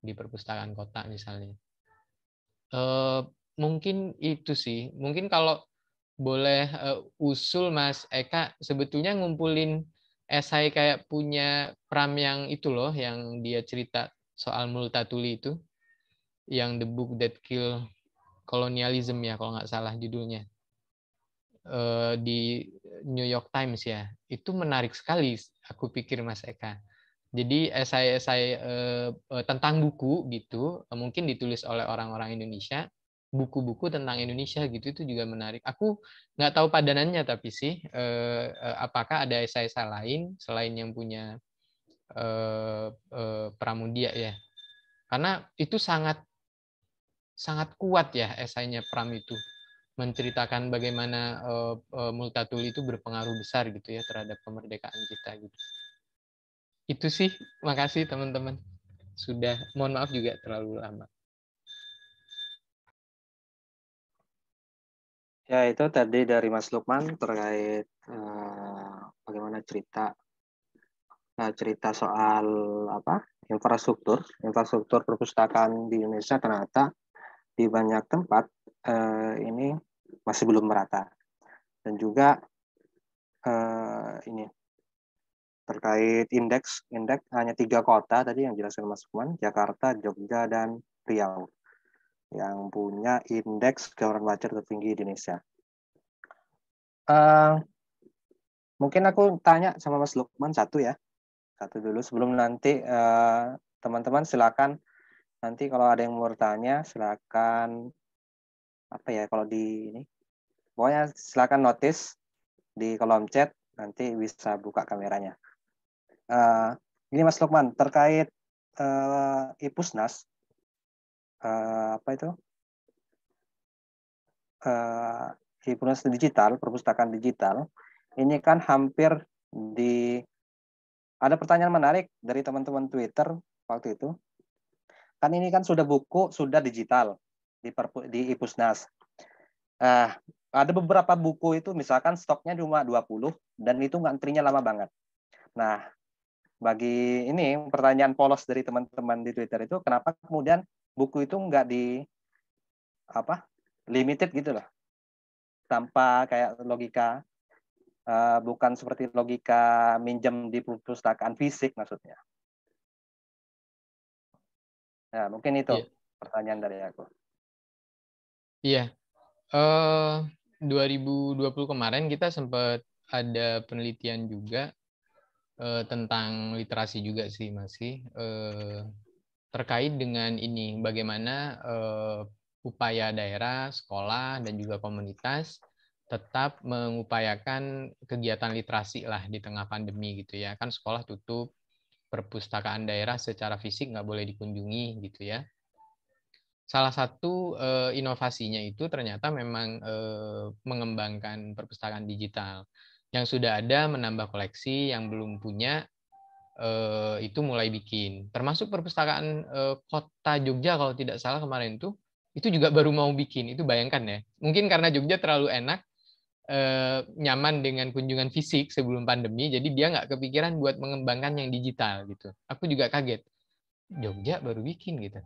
di perpustakaan kota misalnya. Mungkin itu sih. Mungkin kalau boleh usul Mas Eka, sebetulnya ngumpulin esai kayak punya Pram yang itu loh, yang dia cerita soal Multatuli itu, yang The Book That Killed Colonialism ya kalau nggak salah judulnya, di New York Times ya, itu menarik sekali aku pikir Mas Eka. Jadi esai-esai tentang buku gitu, mungkin ditulis oleh orang-orang Indonesia, buku-buku tentang Indonesia gitu itu juga menarik. Aku nggak tahu padanannya tapi sih, apakah ada esai-esai lain selain yang punya Pramudia ya? Karena itu sangat sangat kuat ya esainya Pram itu, menceritakan bagaimana Multatuli itu berpengaruh besar gitu ya terhadap kemerdekaan kita gitu. Itu sih, makasih teman-teman. Sudah, mohon maaf juga terlalu lama.
Ya, itu tadi dari Mas Lukman terkait bagaimana cerita soal apa infrastruktur perpustakaan di Indonesia. Ternyata di banyak tempat ini masih belum merata, dan juga ini terkait indeks hanya 3 kota tadi yang dijelaskan Mas Lukman, Jakarta, Jogja, dan Riau, yang punya indeks gambaran baca tertinggi di Indonesia. Mungkin aku tanya sama Mas Lukman satu dulu sebelum nanti teman-teman silakan, nanti kalau ada yang mau bertanya silakan kalau di ini pokoknya silakan notice di kolom chat, nanti bisa buka kameranya. Ini Mas Lukman terkait IPUSNAS IPUSNAS digital, perpustakaan digital ini kan hampir ada pertanyaan menarik dari teman-teman Twitter waktu itu. Kan ini kan buku sudah digital di IPUSNAS. Ada beberapa buku itu misalkan stoknya cuma 20 dan itu ngantrinya lama banget. Nah, bagi ini pertanyaan polos dari teman-teman di Twitter itu, kenapa kemudian buku itu nggak limited gitu loh, tanpa kayak logika, bukan seperti logika minjem di perpustakaan fisik maksudnya. Nah, mungkin itu pertanyaan dari aku.
Iya. 2020 kemarin kita sempat ada penelitian juga tentang literasi juga sih masih terkait dengan ini, bagaimana upaya daerah, sekolah, dan juga komunitas tetap mengupayakan kegiatan literasi lah di tengah pandemi gitu ya. Kan sekolah tutup, perpustakaan daerah secara fisik nggak boleh dikunjungi gitu ya. Salah satu inovasinya itu ternyata memang mengembangkan perpustakaan digital. Yang sudah ada menambah koleksi, yang belum punya itu mulai bikin. Termasuk perpustakaan kota Jogja kalau tidak salah kemarin itu juga baru mau bikin. Itu bayangkan ya. Mungkin karena Jogja terlalu enak, nyaman dengan kunjungan fisik sebelum pandemi, jadi dia nggak kepikiran buat mengembangkan yang digital gitu. Aku juga kaget. Jogja baru bikin gitu.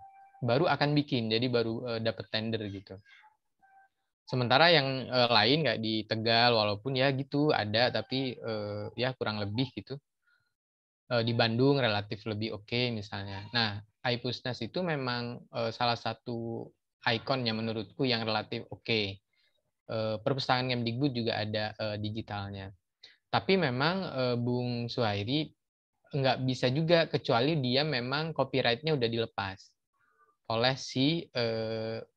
Baru akan bikin, jadi baru dapat tender gitu. Sementara yang lain nggak di Tegal, walaupun ya gitu ada, tapi ya kurang lebih gitu. Di Bandung relatif lebih oke misalnya. Nah, IPUSNAS itu memang salah satu ikonnya menurutku yang relatif oke. Perpustakaan Kemdikbud juga ada digitalnya. Tapi memang Bung Suhairi nggak bisa juga kecuali dia memang copyright-nya udah dilepas oleh si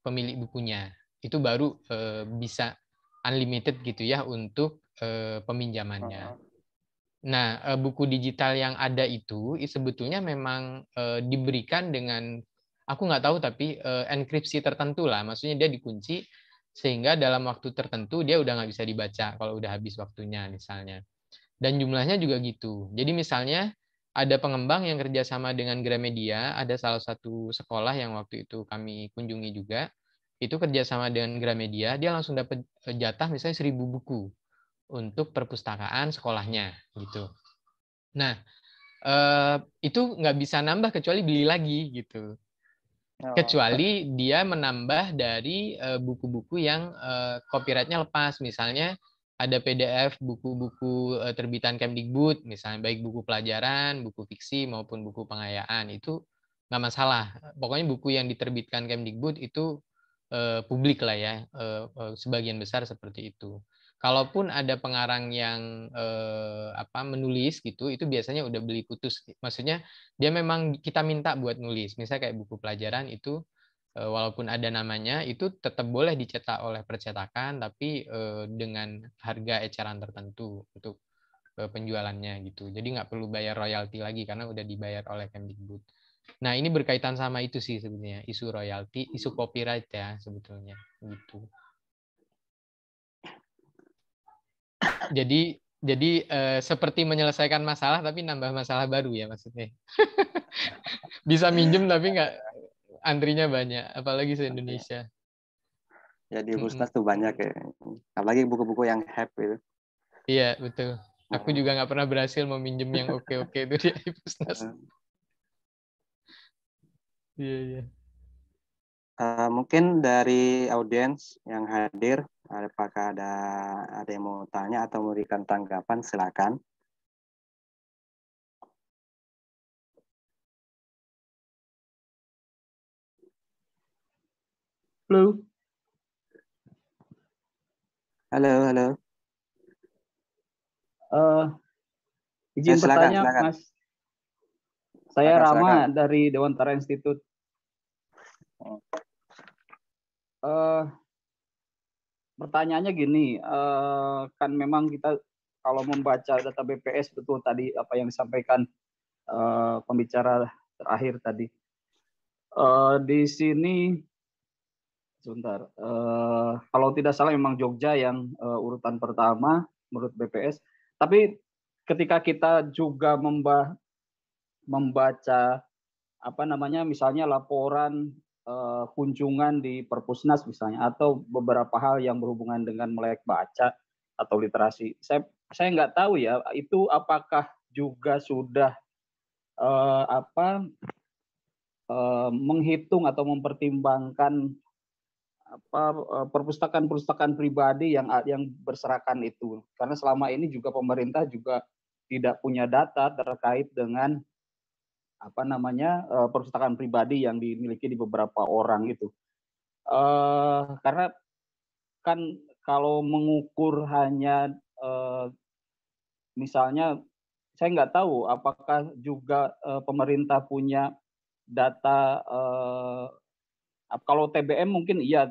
pemilik bukunya. Itu baru bisa unlimited gitu ya untuk peminjamannya. Nah, buku digital yang ada itu sebetulnya memang diberikan dengan, aku nggak tahu tapi enkripsi tertentu lah, maksudnya dia dikunci sehingga dalam waktu tertentu dia udah nggak bisa dibaca kalau udah habis waktunya misalnya. Dan jumlahnya juga gitu. Jadi misalnya ada pengembang yang kerjasama dengan Gramedia, ada salah satu sekolah yang waktu itu kami kunjungi juga, itu kerjasama dengan Gramedia, dia langsung dapat jatah misalnya 1.000 buku untuk perpustakaan sekolahnya gitu. Nah, itu nggak bisa nambah kecuali beli lagi gitu. Kecuali dia menambah dari buku-buku yang copyright-nya lepas. Misalnya ada PDF buku-buku terbitan Kemdikbud, misalnya baik buku pelajaran, buku fiksi maupun buku pengayaan, itu nggak masalah. Pokoknya buku yang diterbitkan Kemdikbud itu publik lah ya, sebagian besar seperti itu. kalaupun ada pengarang yang menulis gitu, itu biasanya udah beli putus. Maksudnya dia memang kita minta buat nulis. Misalnya kayak buku pelajaran itu walaupun ada namanya itu tetap boleh dicetak oleh percetakan, tapi dengan harga eceran tertentu untuk penjualannya gitu. Jadi nggak perlu bayar royalti lagi karena udah dibayar oleh Kemdikbud. Nah, ini berkaitan sama itu sih sebenarnya, isu royalti, isu copyright ya sebetulnya gitu. Jadi seperti menyelesaikan masalah tapi nambah masalah baru ya maksudnya. Bisa minjem tapi nggak, antrinya banyak, apalagi se-Indonesia.
Jadi Pusnas tuh banyak ya. Apalagi buku-buku yang hype itu.
Iya, betul. Aku juga nggak pernah berhasil meminjem yang oke-oke itu di Pusnas. Iya, iya.
Mungkin dari audiens yang hadir, apakah ada yang mau tanya atau memberikan tanggapan, silakan.
Halo.
Halo.
Izin bertanya,
silakan.
Mas. Saya Rama
silakan.
dari Dewantara Institute. Pertanyaannya gini, kan memang kita kalau membaca data BPS betul tadi apa yang disampaikan pembicara terakhir tadi. Di sini, sebentar, kalau tidak salah memang Jogja yang urutan pertama menurut BPS. Tapi ketika kita juga membaca misalnya laporan kunjungan di Perpusnas misalnya, atau beberapa hal yang berhubungan dengan melek baca atau literasi, saya nggak tahu ya itu apakah juga sudah menghitung atau mempertimbangkan perpustakaan pribadi yang berserakan itu, karena selama ini juga pemerintah juga tidak punya data terkait dengan perpustakaan pribadi yang dimiliki di beberapa orang itu. Karena kan kalau mengukur hanya misalnya, saya nggak tahu apakah juga pemerintah punya data, kalau TBM mungkin iya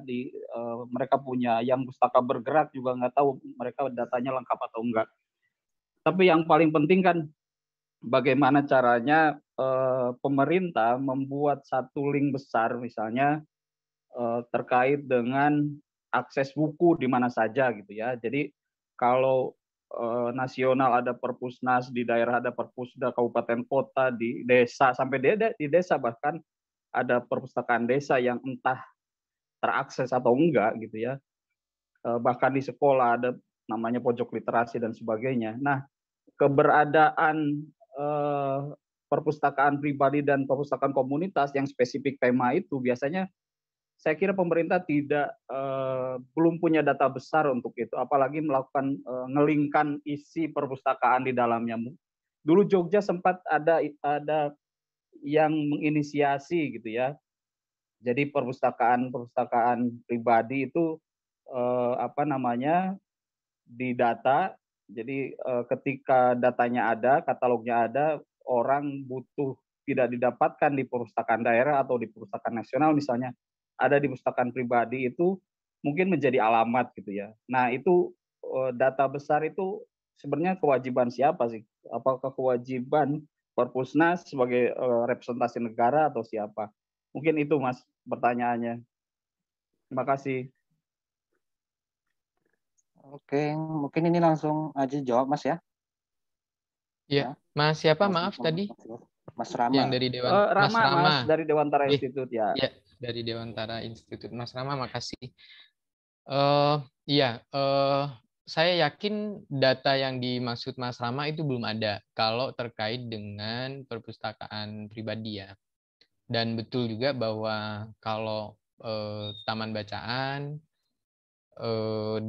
mereka punya, yang pustaka bergerak juga nggak tahu mereka datanya lengkap atau enggak. Tapi yang paling penting kan bagaimana caranya pemerintah membuat satu link besar misalnya terkait dengan akses buku di mana saja gitu ya. Jadi kalau nasional ada Perpusnas, di daerah ada Perpusda, kabupaten kota, di desa sampai di desa bahkan ada perpustakaan desa yang entah terakses atau enggak gitu ya. Bahkan di sekolah ada namanya pojok literasi dan sebagainya. Nah, keberadaan perpustakaan pribadi dan perpustakaan komunitas yang spesifik tema itu biasanya saya kira pemerintah belum punya data besar untuk itu, apalagi melakukan ngelingkan isi perpustakaan di dalamnya. Dulu Jogja sempat ada yang menginisiasi gitu ya. Jadi perpustakaan pribadi itu didata. Jadi ketika datanya ada, katalognya ada, orang butuh tidak didapatkan di perpustakaan daerah atau di perpustakaan nasional misalnya, ada di perpustakaan pribadi, itu mungkin menjadi alamat gitu ya. Nah itu data besar itu sebenarnya kewajiban siapa sih? Apakah kewajiban Perpusnas sebagai representasi negara atau siapa? Mungkin itu Mas pertanyaannya. Terima kasih.
Oke, mungkin ini langsung aja jawab Mas ya.
Iya, Mas siapa? Maaf tadi.
Mas Rama.
Yang dari Dewan.
Rama,
Mas Rama.
Mas dari Dewantara Institute ya.
Iya, dari Dewantara Institute. Mas Rama, makasih. Saya yakin data yang dimaksud Mas Rama itu belum ada kalau terkait dengan perpustakaan pribadi ya. Dan betul juga bahwa kalau taman bacaan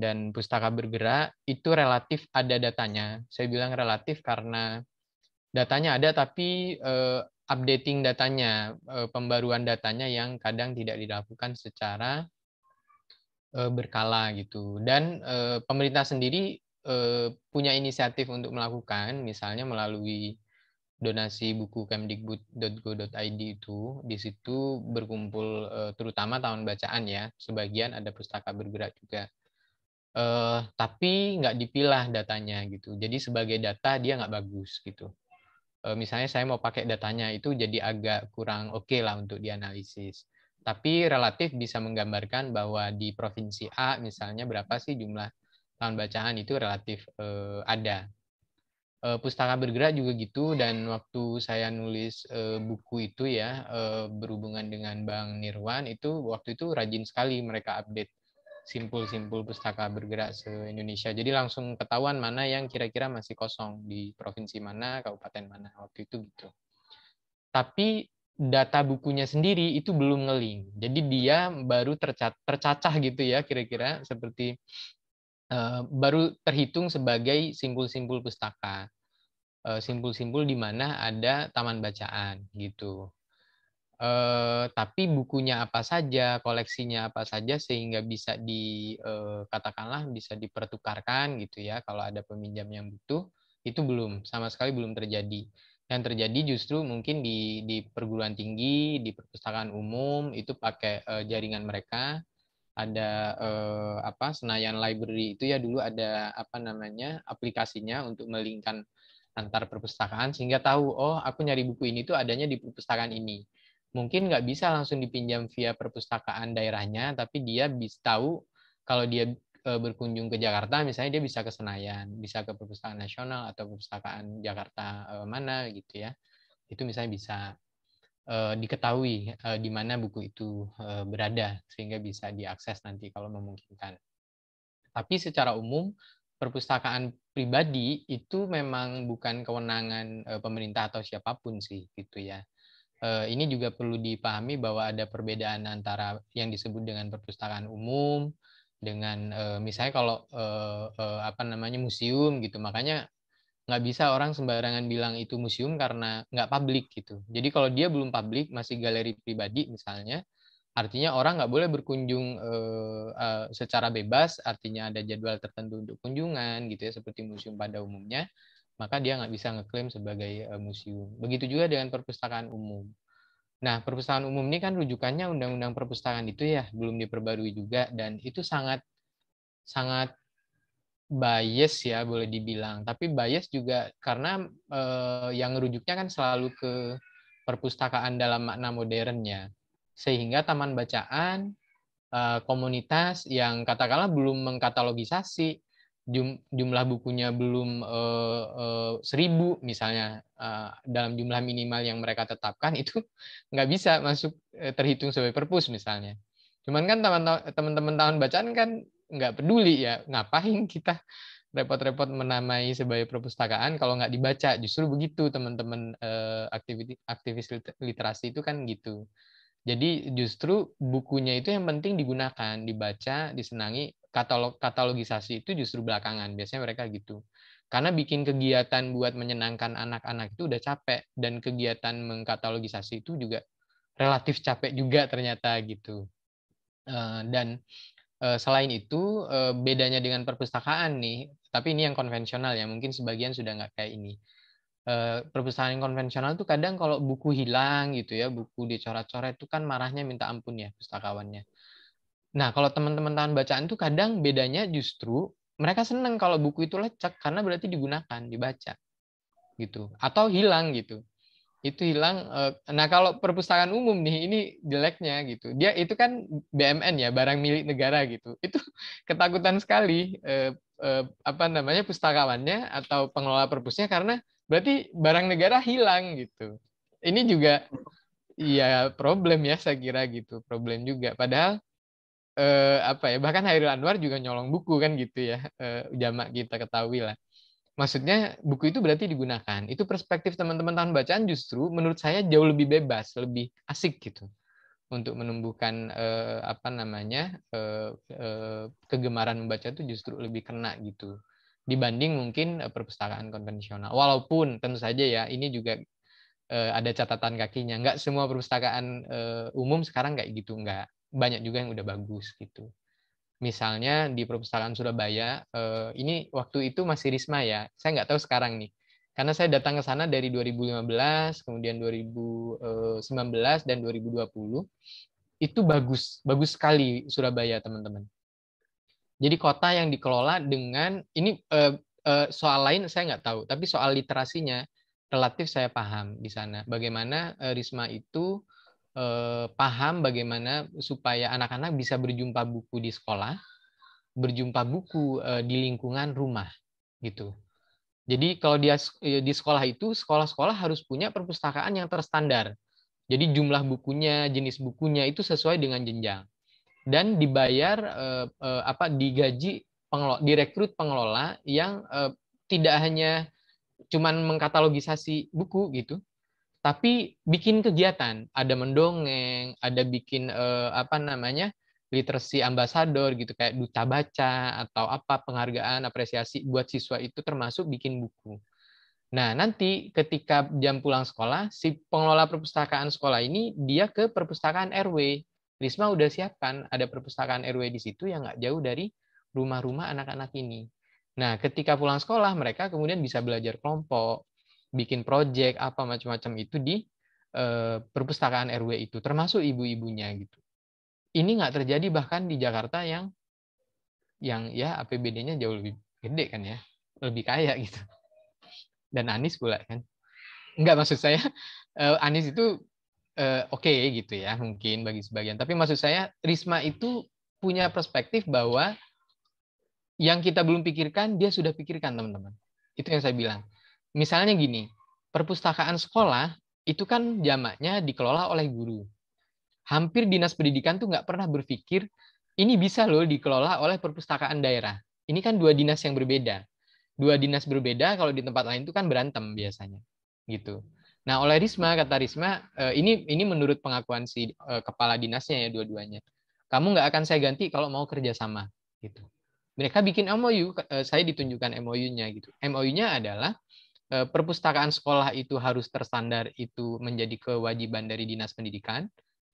dan pustaka bergerak itu relatif ada datanya. Saya bilang relatif karena datanya ada, tapi updating datanya, pembaruan datanya yang kadang tidak dilakukan secara berkala gitu. Dan pemerintah sendiri punya inisiatif untuk melakukan, misalnya melalui donasi buku kemdikbud.go.id itu, di situ berkumpul terutama tahun bacaan ya, sebagian ada pustaka bergerak juga. Tapi nggak dipilah datanya gitu. Jadi sebagai data dia nggak bagus gitu. Misalnya saya mau pakai datanya itu jadi agak kurang oke lah untuk dianalisis. Tapi relatif bisa menggambarkan bahwa di provinsi A misalnya berapa sih jumlah tahun bacaan itu relatif ada. Pustaka bergerak juga gitu, dan waktu saya nulis buku itu ya berhubungan dengan Bang Nirwan itu waktu itu rajin sekali mereka update simpul-simpul pustaka bergerak se-Indonesia. Jadi langsung ketahuan mana yang kira-kira masih kosong di provinsi mana, kabupaten mana waktu itu gitu. Tapi data bukunya sendiri itu belum nge-link. Jadi dia baru tercacah gitu ya kira-kira seperti baru terhitung sebagai simpul-simpul pustaka. Simpul-simpul di mana ada taman bacaan gitu. Tapi bukunya apa saja, koleksinya apa saja sehingga bisa katakanlah bisa dipertukarkan gitu ya kalau ada peminjam yang butuh, itu belum, sama sekali belum terjadi. Yang terjadi justru mungkin di perguruan tinggi, di perpustakaan umum itu pakai jaringan mereka. Ada Senayan Library itu ya dulu ada aplikasinya untuk melingkan antar perpustakaan sehingga tahu, oh aku nyari buku ini tuh adanya di perpustakaan ini. Mungkin nggak bisa langsung dipinjam via perpustakaan daerahnya, tapi dia bisa tahu kalau dia berkunjung ke Jakarta, misalnya dia bisa ke Senayan, bisa ke Perpustakaan Nasional atau Perpustakaan Jakarta mana gitu ya. Itu misalnya bisa diketahui di mana buku itu berada sehingga bisa diakses nanti kalau memungkinkan. Tapi secara umum perpustakaan pribadi itu memang bukan kewenangan pemerintah atau siapapun sih gitu ya. Ini juga perlu dipahami bahwa ada perbedaan antara yang disebut dengan perpustakaan umum dengan misalnya kalau museum gitu. Makanya nggak bisa orang sembarangan bilang itu museum karena nggak publik gitu. Jadi kalau dia belum publik, masih galeri pribadi misalnya, artinya orang nggak boleh berkunjung secara bebas, artinya ada jadwal tertentu untuk kunjungan gitu ya, seperti museum pada umumnya, maka dia nggak bisa ngeklaim sebagai museum. Begitu juga dengan perpustakaan umum. Nah, perpustakaan umum ini kan rujukannya Undang-Undang Perpustakaan itu ya, belum diperbarui juga, dan itu sangat sangat bias ya boleh dibilang, tapi bias juga karena yang rujuknya kan selalu ke perpustakaan dalam makna modernnya, sehingga taman bacaan komunitas yang katakanlah belum mengkatalogisasi jumlah bukunya belum 1.000 misalnya dalam jumlah minimal yang mereka tetapkan itu nggak bisa masuk terhitung sebagai perpus misalnya. Cuman kan teman-teman tahun bacaan kan nggak peduli ya, ngapain kita repot-repot menamai sebagai perpustakaan kalau nggak dibaca. Justru begitu teman-teman aktivis literasi itu kan gitu. Jadi justru bukunya itu yang penting digunakan, dibaca, disenangi. Katalogisasi itu justru belakangan, biasanya mereka gitu. Karena bikin kegiatan buat menyenangkan anak-anak itu udah capek, dan kegiatan mengkatalogisasi itu juga relatif capek juga ternyata gitu. Dan selain itu bedanya dengan perpustakaan nih, tapi ini yang konvensional ya, mungkin sebagian sudah nggak kayak ini. Perpustakaan konvensional tuh kadang kalau buku hilang gitu ya, buku dicoret-coret itu kan marahnya minta ampun ya pustakawannya. Nah, kalau teman-teman tahan bacaan tuh kadang bedanya justru mereka seneng kalau buku itu lecek karena berarti digunakan, dibaca gitu. Atau hilang gitu. Itu hilang. Nah, kalau perpustakaan umum nih, ini jeleknya gitu. Dia itu kan BMN ya, barang milik negara gitu. Itu ketakutan sekali pustakawannya atau pengelola perpusnya karena berarti barang negara hilang gitu. Ini juga ya problem ya saya kira gitu, problem juga. Padahal bahkan Hairil Anwar juga nyolong buku kan gitu ya, jamak kita ketahui lah. Maksudnya buku itu berarti digunakan. Itu perspektif teman-teman tahun bacaan justru menurut saya jauh lebih bebas, lebih asik gitu untuk menumbuhkan kegemaran membaca itu justru lebih kena gitu dibanding mungkin perpustakaan konvensional. Walaupun tentu saja ya ini juga ada catatan kakinya. Nggak semua perpustakaan umum sekarang kayak gitu, nggak. Banyak juga yang udah bagus gitu. Misalnya di Perpustakaan Surabaya, ini waktu itu masih Risma ya, saya nggak tahu sekarang nih. Karena saya datang ke sana dari 2015, kemudian 2019, dan 2020. Itu bagus sekali Surabaya, teman-teman. Jadi kota yang dikelola dengan, ini soal lain saya nggak tahu, tapi soal literasinya relatif saya paham di sana. Bagaimana Risma itu paham bagaimana supaya anak-anak bisa berjumpa buku di sekolah, berjumpa buku di lingkungan rumah gitu. Jadi kalau dia di sekolah itu, sekolah-sekolah harus punya perpustakaan yang terstandar. Jadi jumlah bukunya, jenis bukunya itu sesuai dengan jenjang. Dan dibayar digaji direkrut pengelola yang tidak hanya cuman mengkatalogisasi buku gitu, tapi bikin kegiatan, ada mendongeng, ada bikin literasi ambasador gitu, kayak duta baca atau apa, penghargaan, apresiasi buat siswa itu, termasuk bikin buku. Nah, nanti ketika jam pulang sekolah, si pengelola perpustakaan sekolah ini dia ke perpustakaan RW. Risma udah siapkan ada perpustakaan RW di situ yang nggak jauh dari rumah-rumah anak-anak ini. Nah, ketika pulang sekolah mereka kemudian bisa belajar kelompok, bikin proyek apa macam-macam itu di perpustakaan RW itu, termasuk ibu-ibunya gitu. Ini nggak terjadi bahkan di Jakarta yang ya APBD-nya jauh lebih gede kan ya, lebih kaya gitu. Dan Anies pula kan. Enggak, maksud saya Anies itu oke gitu ya mungkin bagi sebagian. Tapi maksud saya Risma itu punya perspektif bahwa yang kita belum pikirkan dia sudah pikirkan, teman-teman. Itu yang saya bilang. Misalnya gini, perpustakaan sekolah itu kan jamaknya dikelola oleh guru. Hampir dinas pendidikan tuh nggak pernah berpikir ini bisa loh dikelola oleh perpustakaan daerah. Ini kan dua dinas yang berbeda. Dua dinas berbeda kalau di tempat lain itu kan berantem biasanya. Gitu. Nah, oleh Risma, kata Risma, ini menurut pengakuan si kepala dinasnya ya dua-duanya. Kamu nggak akan saya ganti kalau mau kerjasama. Gitu. Mereka bikin MOU, saya ditunjukkan MOU-nya gitu. MOU-nya adalah perpustakaan sekolah itu harus terstandar, itu menjadi kewajiban dari dinas pendidikan.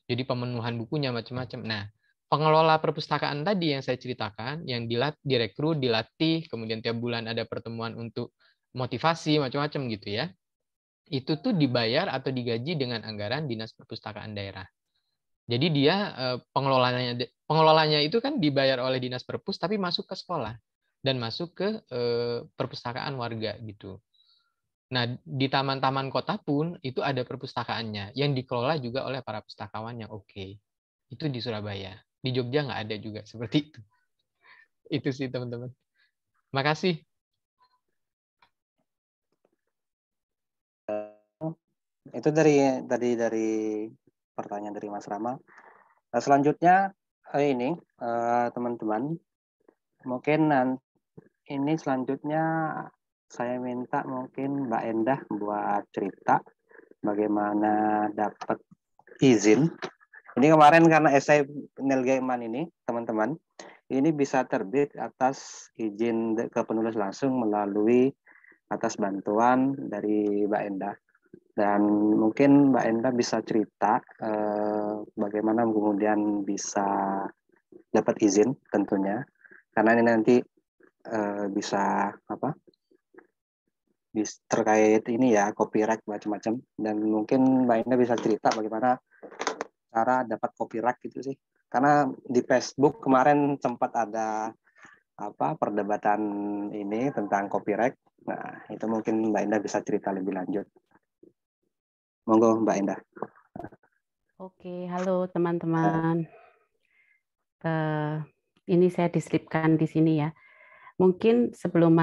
Jadi pemenuhan bukunya macam-macam. Nah, pengelola perpustakaan tadi yang saya ceritakan, yang direkrut, dilatih, kemudian tiap bulan ada pertemuan untuk motivasi macam-macam gitu ya. Itu tuh dibayar atau digaji dengan anggaran Dinas Perpustakaan Daerah. Jadi dia pengelolanya itu kan dibayar oleh Dinas Perpus tapi masuk ke sekolah dan masuk ke perpustakaan warga gitu. Nah, di taman-taman kota pun itu ada perpustakaannya yang dikelola juga oleh para pustakawan yang oke. Itu di Surabaya. Di Jogja nggak ada juga seperti itu. Itu sih, teman-teman. Makasih.
Itu dari pertanyaan dari Mas Rama. Nah, selanjutnya ini teman-teman, mungkin ini selanjutnya saya minta mungkin Mbak Endah buat cerita bagaimana dapat izin. Ini kemarin karena esai Neil Gaiman ini, teman-teman, ini bisa terbit atas izin ke penulis langsung melalui atas bantuan dari Mbak Endah. Dan mungkin Mbak Endah bisa cerita bagaimana kemudian bisa dapat izin tentunya, karena ini nanti bisa terkait ini ya, copyright macam-macam, dan mungkin Mbak Endah bisa cerita bagaimana cara dapat copyright gitu sih, karena di Facebook kemarin sempat ada perdebatan ini tentang copyright. Nah, itu mungkin Mbak Endah bisa cerita lebih lanjut. Monggo Mbak Endah.
Oke, halo teman-teman. Ini saya diselipkan di sini ya. Mungkin sebelum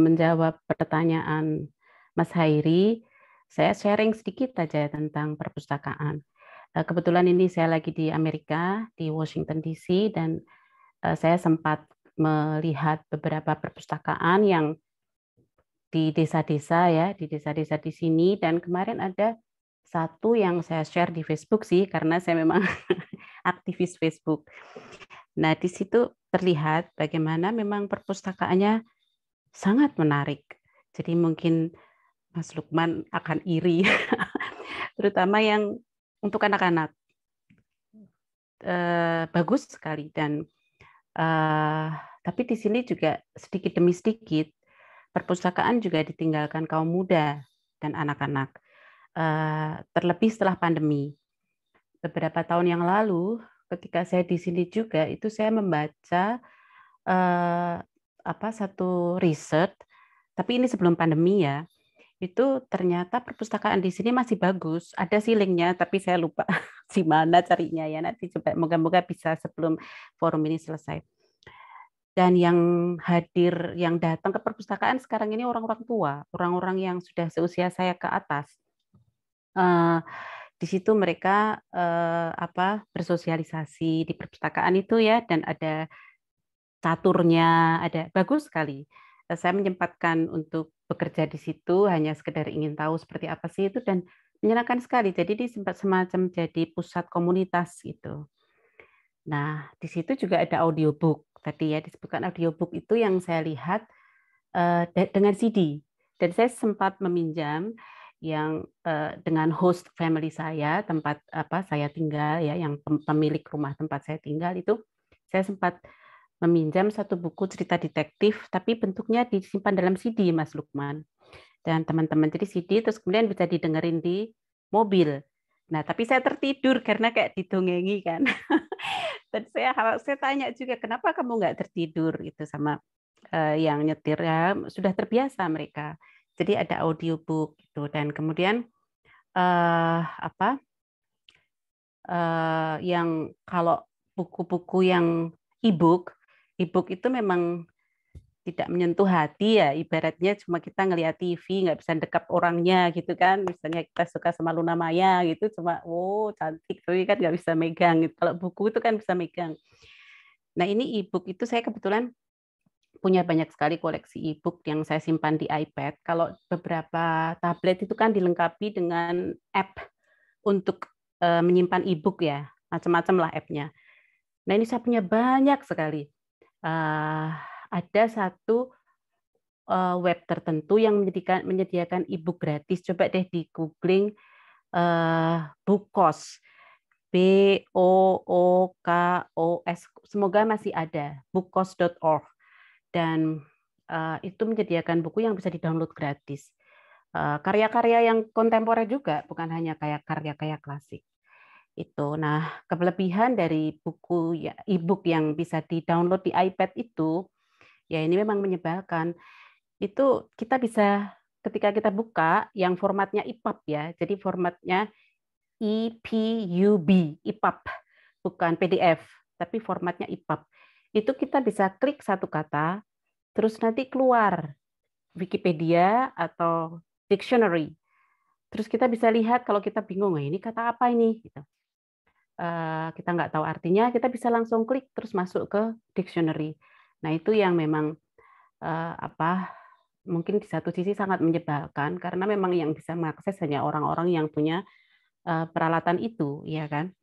menjawab pertanyaan Mas Hairi, saya sharing sedikit aja tentang perpustakaan. Kebetulan ini saya lagi di Amerika, di Washington DC, dan saya sempat melihat beberapa perpustakaan yang di desa-desa ya, di desa-desa di sini, dan kemarin ada satu yang saya share di Facebook sih, karena saya memang aktivis Facebook. Nah, di situ terlihat bagaimana memang perpustakaannya sangat menarik. Jadi mungkin Mas Lukman akan iri, terutama yang untuk anak-anak. bagus sekali dan tapi di sini juga sedikit demi sedikit perpustakaan juga ditinggalkan kaum muda dan anak-anak, terlebih setelah pandemi. Beberapa tahun yang lalu, ketika saya di sini juga, itu saya membaca satu riset, tapi ini sebelum pandemi ya, itu ternyata perpustakaan di sini masih bagus. Ada sih linknya, tapi saya lupa di mana carinya ya. Nanti coba moga-moga bisa sebelum forum ini selesai. Dan yang hadir, yang datang ke perpustakaan sekarang ini orang-orang tua, orang-orang yang sudah seusia saya ke atas. Di situ mereka bersosialisasi di perpustakaan itu ya, dan ada caturnya, ada bagus sekali. Saya menyempatkan untuk bekerja di situ hanya sekedar ingin tahu seperti apa sih itu dan menyenangkan sekali. Jadi sempat semacam jadi pusat komunitas gitu. Nah, di situ juga ada audiobook. Tadi ya disebutkan audiobook itu yang saya lihat dengan CD. Dan saya sempat meminjam yang dengan host family saya, tempat saya tinggal ya, yang pemilik rumah tempat saya tinggal itu, saya sempat meminjam satu buku cerita detektif, tapi bentuknya disimpan dalam CD, Mas Lukman. Dan teman-teman, jadi CD terus kemudian bisa didengerin di mobil. Nah, tapi saya tertidur karena kayak didongengi kan. Dan saya tanya juga, kenapa kamu nggak tertidur? Itu sama yang nyetir ya, sudah terbiasa mereka. Jadi ada audiobook itu dan kemudian yang kalau buku-buku yang e-book itu memang tidak menyentuh hati ya, ibaratnya cuma kita ngelihat TV nggak bisa dekap orangnya gitu kan, misalnya kita suka sama Luna Maya gitu cuma cantik tapi kan nggak bisa megang gitu. Kalau buku itu kan bisa megang. Nah ini e-book itu saya kebetulan punya banyak sekali koleksi e-book yang saya simpan di iPad. Kalau beberapa tablet itu kan dilengkapi dengan app untuk menyimpan e-book ya, macam-macam lah app-nya. Nah ini saya punya banyak sekali. Ada satu web tertentu yang menyediakan e-book gratis. Coba deh di googling Bookos, BOOKOS. Semoga masih ada bookos.org dan itu menyediakan buku yang bisa di-download gratis. Karya-karya yang kontemporer juga, bukan hanya kayak karya-karya klasik. Itu. Nah, kelebihan dari buku e-book yang bisa di-download di iPad itu, ya ini memang menyebalkan. Itu kita bisa ketika kita buka yang formatnya EPUB ya. Jadi formatnya EPUB, EPUB, bukan PDF, tapi formatnya EPUB. Itu kita bisa klik satu kata, terus nanti keluar Wikipedia atau dictionary. Terus kita bisa lihat kalau kita bingung, ini kata apa ini? Gitu. Kita nggak tahu artinya, kita bisa langsung klik terus masuk ke dictionary. Nah itu yang memang mungkin di satu sisi sangat menyebalkan karena memang yang bisa mengakses hanya orang-orang yang punya peralatan itu, ya kan?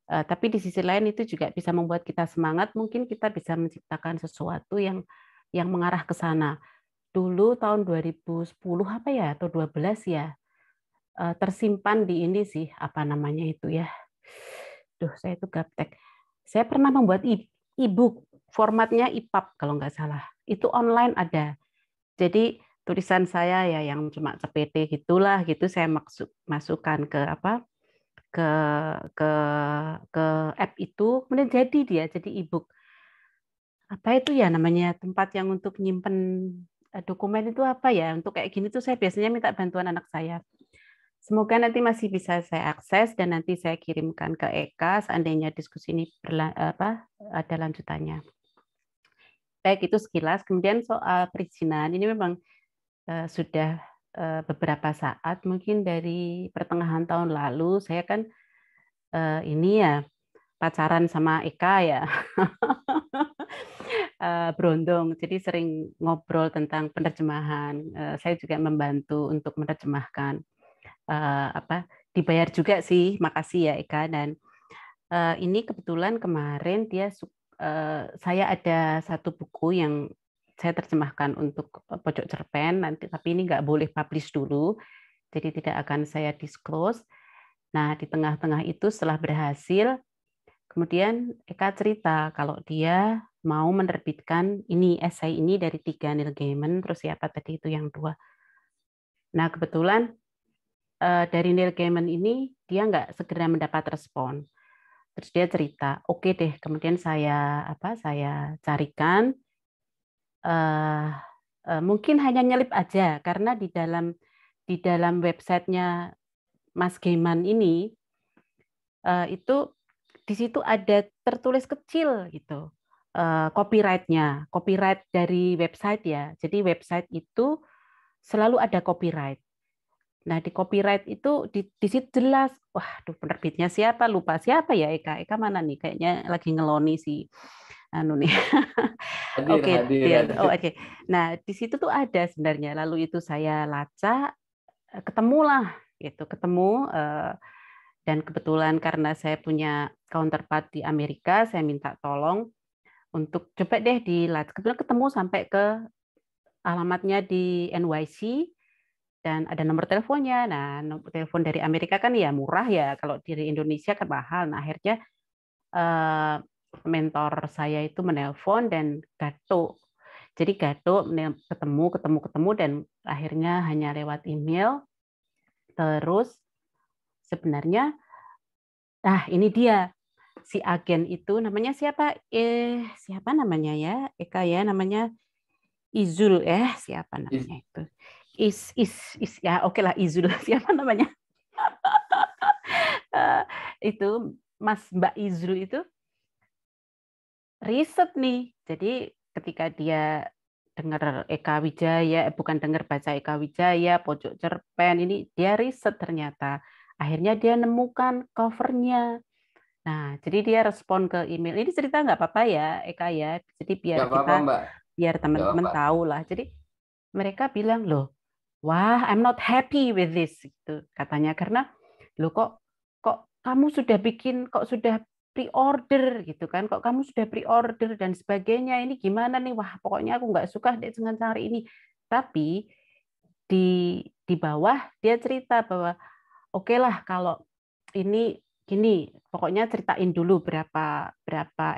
Tapi di sisi lain itu juga bisa membuat kita semangat. Mungkin kita bisa menciptakan sesuatu yang mengarah ke sana. Dulu tahun 2010 apa ya atau 12 ya tersimpan di ini sih apa namanya itu ya. Saya itu gaptek. Saya pernah membuat e-book formatnya EPUB kalau nggak salah. Itu online ada. Jadi tulisan saya ya yang cuma CPT gitulah gitu saya masukkan ke ke app itu kemudian jadi dia jadi e-book. Apa itu ya namanya tempat yang untuk nyimpen dokumen itu apa ya? Untuk kayak gini tuh saya biasanya minta bantuan anak saya. Semoga nanti masih bisa saya akses dan nanti saya kirimkan ke Eka seandainya diskusi ini ada lanjutannya. Baik, itu sekilas. Kemudian soal perizinan, ini memang sudah beberapa saat, mungkin dari pertengahan tahun lalu, saya kan ini ya pacaran sama Eka ya, berondong. Jadi sering ngobrol tentang penerjemahan. Saya juga membantu untuk menerjemahkan. Dibayar juga sih, makasih ya Eka. Dan ini kebetulan kemarin saya ada satu buku yang saya terjemahkan untuk Pojok Cerpen nanti, tapi ini nggak boleh publish dulu, jadi tidak akan saya disclose. Nah, di tengah-tengah itu setelah berhasil, Kemudian Eka cerita kalau dia mau menerbitkan ini esai ini dari 3 Neil Gaiman, terus siapa tadi itu yang 2. Nah kebetulan dari Neil Gaiman ini dia nggak segera mendapat respon. Terus dia cerita, oke deh. Kemudian saya carikan, mungkin hanya nyelip aja karena di dalam websitenya Mas Gaiman ini itu di situ ada tertulis kecil gitu copyright-nya, copyright dari website ya. Jadi website itu selalu ada copyright. Nah, di copyright itu di situ jelas, waduh penerbitnya siapa, lupa siapa ya Eka mana nih, kayaknya lagi ngeloni si anu nih. Oke,
Hadir.
oke. Nah, di situ tuh ada sebenarnya. Lalu itu saya lacak, ketemulah gitu, ketemu dan kebetulan karena saya punya counterpart di Amerika, saya minta tolong untuk coba deh dilacak. Kebetulan ketemu sampai ke alamatnya di NYC dan ada nomor teleponnya. Nah, nomor telepon dari Amerika kan ya murah ya, kalau dari Indonesia kan mahal. Nah, akhirnya mentor saya itu menelpon dan gato. Jadi gato ketemu dan akhirnya hanya lewat email. Terus sebenarnya ini dia si agen itu namanya siapa? Siapa namanya ya? Eka ya namanya Izul siapa namanya itu? Ya oke lah Izul siapa namanya? Itu Mbak Izul itu riset nih. Jadi ketika dia dengar Eka Wijaya, bukan dengar baca Eka Wijaya, Pojok Cerpen, ini dia riset ternyata. Akhirnya dia nemukan covernya. Nah, jadi dia respon ke email. Ini cerita nggak apa-apa ya, Eka ya. Jadi biar biar teman-teman tahu lah. Jadi mereka bilang, loh, wah, I'm not happy with this, gitu katanya. Karena, loh kok kamu sudah pre-order gitu kan, kok kamu sudah pre-order dan sebagainya, ini gimana nih, wah pokoknya aku nggak suka deh dengan cara ini. Tapi di bawah dia cerita bahwa oke lah kalau ini gini, pokoknya ceritain dulu berapa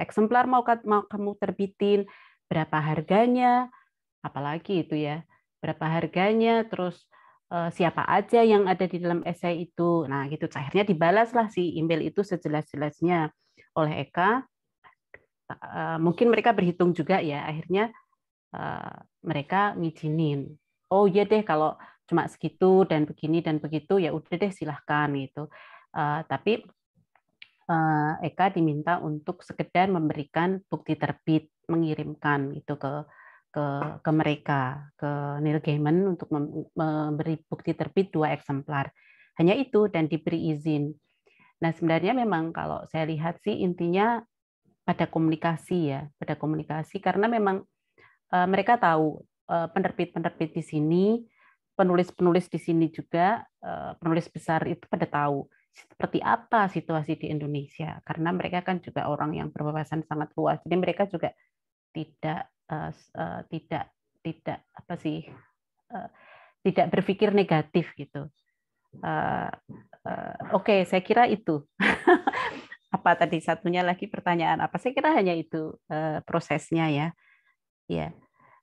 eksemplar mau kamu terbitin, berapa harganya, apalagi itu ya, berapa harganya, terus siapa aja yang ada di dalam esai itu. Nah, gitu. Akhirnya dibalaslah si email itu sejelas-jelasnya oleh Eka. Mungkin mereka berhitung juga ya, akhirnya mereka ngizinin. Oh iya deh kalau cuma segitu dan begini dan begitu ya udah deh silahkan gitu. Tapi Eka diminta untuk sekedar memberikan bukti terbit, mengirimkan itu ke mereka, ke Neil Gaiman untuk memberi bukti terbit 2 eksemplar. Hanya itu dan diberi izin. Nah, sebenarnya memang kalau saya lihat sih intinya pada komunikasi ya, pada komunikasi karena memang mereka tahu penerbit-penerbit di sini, penulis-penulis di sini juga, penulis besar itu pada tahu seperti apa situasi di Indonesia karena mereka kan juga orang yang berwawasan sangat luas. Jadi mereka juga tidak berpikir negatif gitu. Oke, saya kira itu. Apa tadi satunya lagi pertanyaan apa? Saya kira hanya itu prosesnya ya. Ya,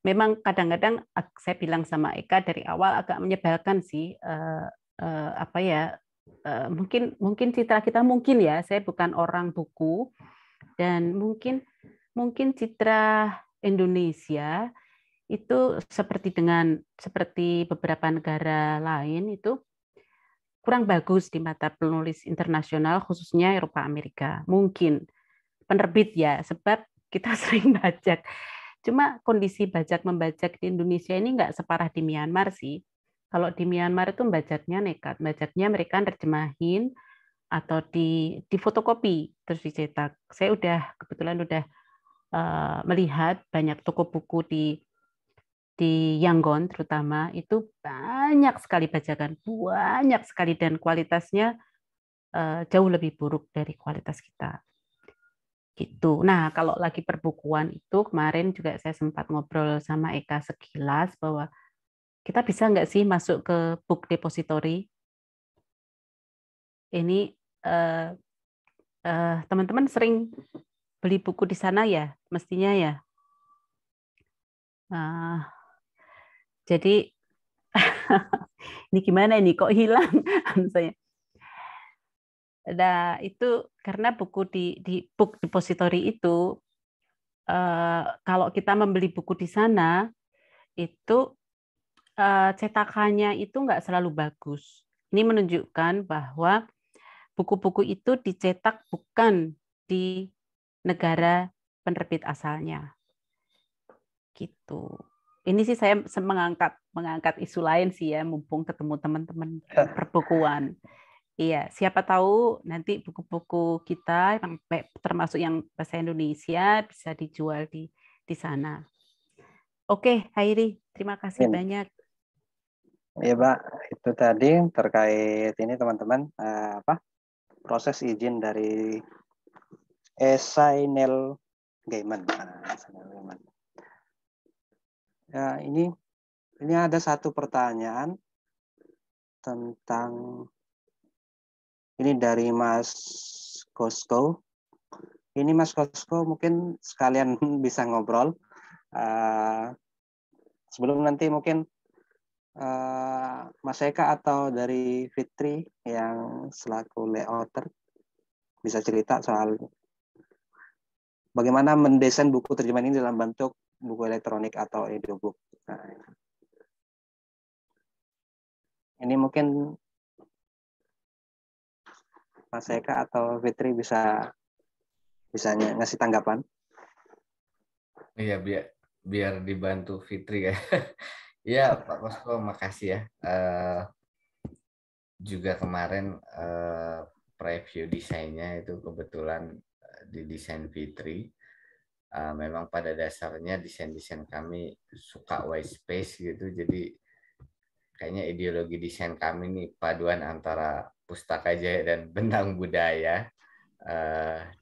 memang kadang-kadang saya bilang sama Eka dari awal agak menyebalkan sih. Mungkin citra kita mungkin ya. Saya bukan orang buku dan mungkin citra Indonesia itu seperti beberapa negara lain itu kurang bagus di mata penulis internasional khususnya Eropa Amerika. Mungkin penerbit ya sebab kita sering bajak. Cuma kondisi bajak-membajak di Indonesia ini nggak separah di Myanmar sih. Kalau di Myanmar itu bajaknya nekat, bajaknya mereka terjemahin atau di fotokopi terus dicetak. Saya kebetulan udah melihat banyak toko buku di Yangon terutama itu banyak sekali bajakan, banyak sekali dan kualitasnya jauh lebih buruk dari kualitas kita. Gitu. Nah, kalau lagi perbukuan itu kemarin juga saya sempat ngobrol sama Eka sekilas bahwa kita bisa nggak sih masuk ke book depository? Ini teman-teman sering beli buku di sana ya, mestinya ya. Jadi ini gimana ini kok hilang saya. Nah, itu karena buku di book depository itu, kalau kita membeli buku di sana itu cetakannya itu nggak selalu bagus. Ini menunjukkan bahwa buku-buku itu dicetak bukan di negara penerbit asalnya. Gitu. Ini sih saya mengangkat isu lain sih ya, mumpung ketemu teman-teman perbukuan. Iya, siapa tahu nanti buku-buku kita termasuk yang bahasa Indonesia bisa dijual di sana. Oke, Hairi, terima kasih banyak.
Iya, Mbak, itu tadi terkait ini teman-teman proses izin dari Neil Gaiman. Ya, ini ada satu pertanyaan tentang ini dari Mas Kosko. Ini Mas Kosko mungkin sekalian bisa ngobrol. Sebelum nanti mungkin Mas Eka atau dari Fitri yang selaku layouter bisa cerita soal bagaimana mendesain buku terjemahan ini dalam bentuk buku elektronik atau audiobook. Nah, ini mungkin Mas Eka atau Fitri bisa ngasih tanggapan.
Iya, biar dibantu Fitri ya. Ya, Pak Kosko, makasih ya. Juga kemarin preview desainnya itu kebetulan didesain Fitri. Memang pada dasarnya desain kami suka white space gitu, jadi kayaknya ideologi desain kami nih paduan antara pustaka jaya dan bentang budaya.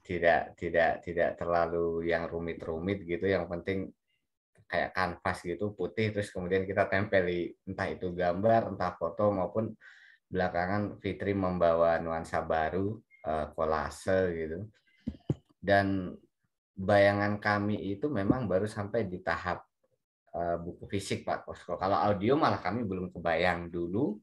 Tidak terlalu yang rumit-rumit gitu, yang penting kayak kanvas gitu putih, terus kemudian kita tempeli entah itu gambar, entah foto, maupun belakangan Fitri membawa nuansa baru, kolase gitu. Dan bayangan kami itu memang baru sampai di tahap buku fisik, Pak Kosko. Kalau audio malah kami belum kebayang. Dulu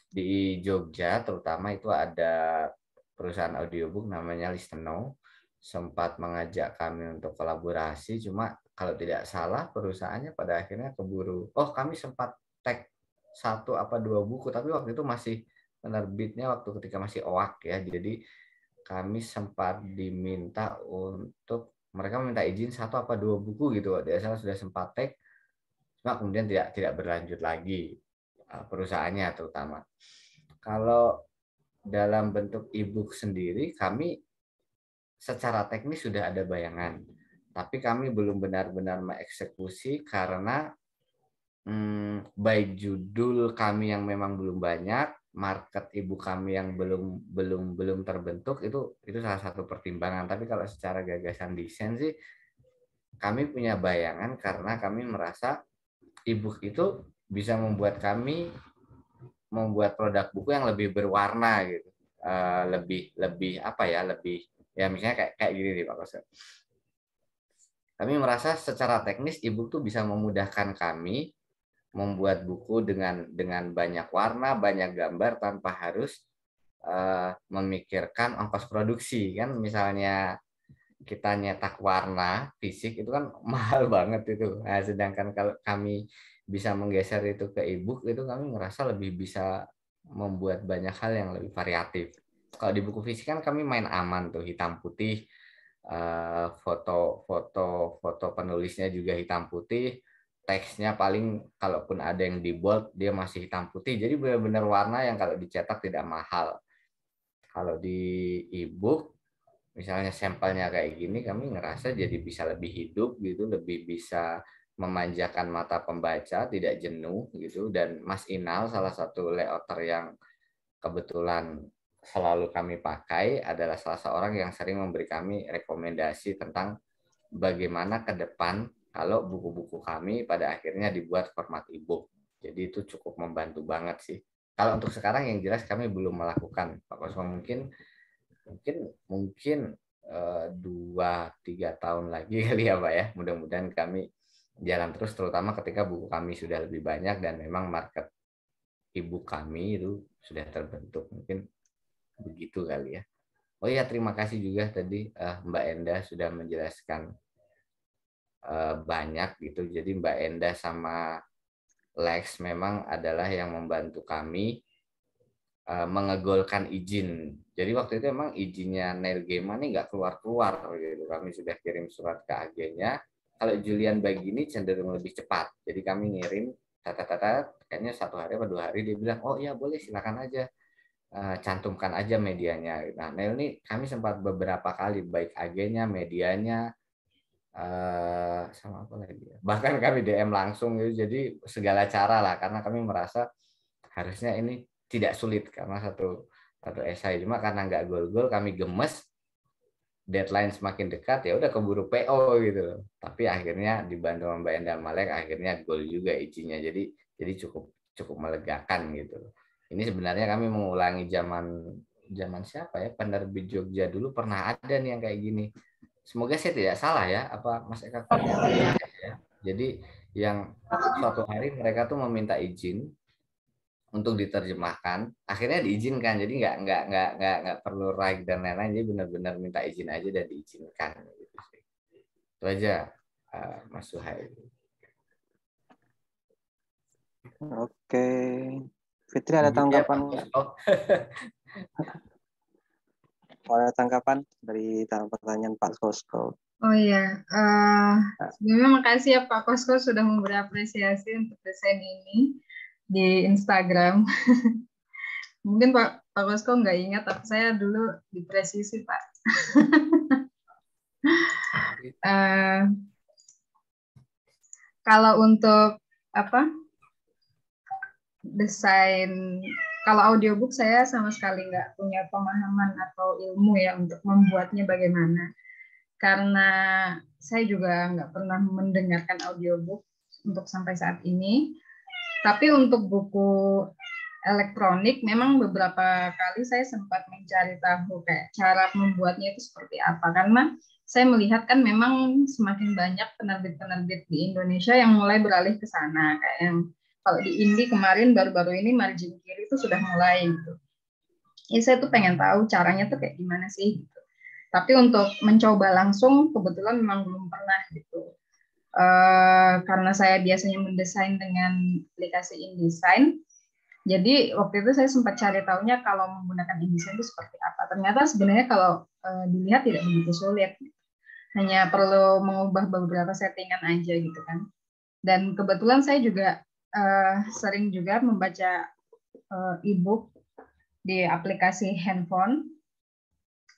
di Jogja terutama itu ada perusahaan audiobook namanya Listeno, sempat mengajak kami untuk kolaborasi, cuma kalau tidak salah perusahaannya pada akhirnya keburu, kami sempat tag 1 apa 2 buku, tapi waktu itu masih penerbitnya waktu ketika masih OAK ya, jadi kami sempat diminta untuk, mereka meminta izin 1 apa 2 buku gitu, tidak salah sudah sempat tag, cuma kemudian tidak berlanjut lagi perusahaannya terutama. Kalau dalam bentuk e-book sendiri, kami secara teknis sudah ada bayangan, tapi kami belum benar-benar mengeksekusi karena baik judul kami yang memang belum banyak, market e-book kami yang belum terbentuk, itu salah satu pertimbangan. Tapi kalau secara gagasan desain sih kami punya bayangan karena kami merasa e-book itu bisa membuat kami membuat produk buku yang lebih berwarna gitu, lebih apa ya, lebih ya misalnya kayak gini nih Pak Koso. Kami merasa secara teknis e-book tuh bisa memudahkan kami membuat buku dengan banyak warna, banyak gambar tanpa harus memikirkan ongkos produksi kan. Misalnya kita nyetak warna fisik itu kan mahal banget itu. Nah, sedangkan kalau kami bisa menggeser itu ke e-book, itu kami ngerasa lebih bisa membuat banyak hal yang lebih variatif. Kalau di buku fisik kan kami main aman tuh, hitam putih, foto penulisnya juga hitam putih, teksnya paling kalaupun ada yang di bold dia masih hitam putih, jadi benar-benar warna yang kalau dicetak tidak mahal. Kalau di e-book misalnya sampelnya kayak gini, kami ngerasa jadi bisa lebih hidup gitu, lebih bisa memanjakan mata pembaca, tidak jenuh gitu. Dan Mas Inal, salah satu layouter yang kebetulan selalu kami pakai, adalah salah seorang yang sering memberi kami rekomendasi tentang bagaimana ke depan kalau buku-buku kami pada akhirnya dibuat format e-book. Jadi itu cukup membantu banget sih. Kalau untuk sekarang yang jelas kami belum melakukan, Pak Koso, mungkin mungkin 2-3 tahun lagi kali ya Pak ya. Mudah-mudahan kami jalan terus, terutama ketika buku kami sudah lebih banyak dan memang market ibu kami itu sudah terbentuk. Mungkin begitu kali ya. Oh iya, terima kasih juga tadi Mbak Enda sudah menjelaskan banyak gitu. Jadi Mbak Enda sama Lex memang adalah yang membantu kami mengegolkan izin. Jadi waktu itu emang izinnya Neil Gaiman ini nggak keluar-keluar gitu. Kami sudah kirim surat ke agennya. Kalau Julian Baggini cenderung lebih cepat. Jadi kami ngirim kayaknya 1 hari atau 2 hari dia bilang, oh ya boleh silakan aja. Cantumkan aja medianya. Nah, Neil ini kami sempat beberapa kali baik agennya, medianya, sama apa lagi ya. Bahkan kami DM langsung gitu. Jadi segala cara lah karena kami merasa harusnya ini tidak sulit karena satu esai, cuma karena nggak gol-gol kami gemes, deadline semakin dekat ya udah keburu PO gitu. Tapi akhirnya dibantu Mbak Enda Malek akhirnya gol juga izinnya, jadi cukup melegakan gitu. Ini sebenarnya kami mengulangi zaman siapa ya, penerbit Jogja dulu pernah ada nih yang kayak gini. Semoga saya tidak salah ya, apa Mas Eka? Ya. Jadi yang suatu hari mereka tuh meminta izin untuk diterjemahkan, akhirnya diizinkan. Jadi nggak perlu raik dan lain-lain, jadi benar-benar minta izin aja dan diizinkan gitu sih. Itu aja Mas Suhail.
Oke, Fitri ada tanggapan nggak? Ada tanggapan dari pertanyaan Pak Kosko?
Oh iya, sebelumnya makasih ya Pak Kosko sudah memberi apresiasi untuk desain ini di Instagram. Mungkin Pak Kosko nggak ingat, tapi saya dulu dipresisi Pak. Kalau untuk desain, kalau audiobook saya sama sekali nggak punya pemahaman atau ilmu ya untuk membuatnya bagaimana. Karena saya juga nggak pernah mendengarkan audiobook untuk sampai saat ini. Tapi untuk buku elektronik memang beberapa kali saya sempat mencari tahu kayak cara membuatnya itu seperti apa. Karena saya melihat kan memang semakin banyak penerbit-penerbit di Indonesia yang mulai beralih ke sana. Kayak yang kalau di Indi kemarin baru-baru ini Margin Kiri itu sudah mulai gitu. Ya saya tuh pengen tahu caranya tuh kayak gimana sih gitu. Tapi untuk mencoba langsung kebetulan memang belum pernah gitu. Karena saya biasanya mendesain dengan aplikasi InDesign. Jadi waktu itu saya sempat cari tahunya kalau menggunakan InDesign itu seperti apa. Ternyata sebenarnya kalau dilihat tidak begitu sulit. Hanya perlu mengubah beberapa settingan aja gitu kan. Dan kebetulan saya juga sering juga membaca e-book di aplikasi handphone.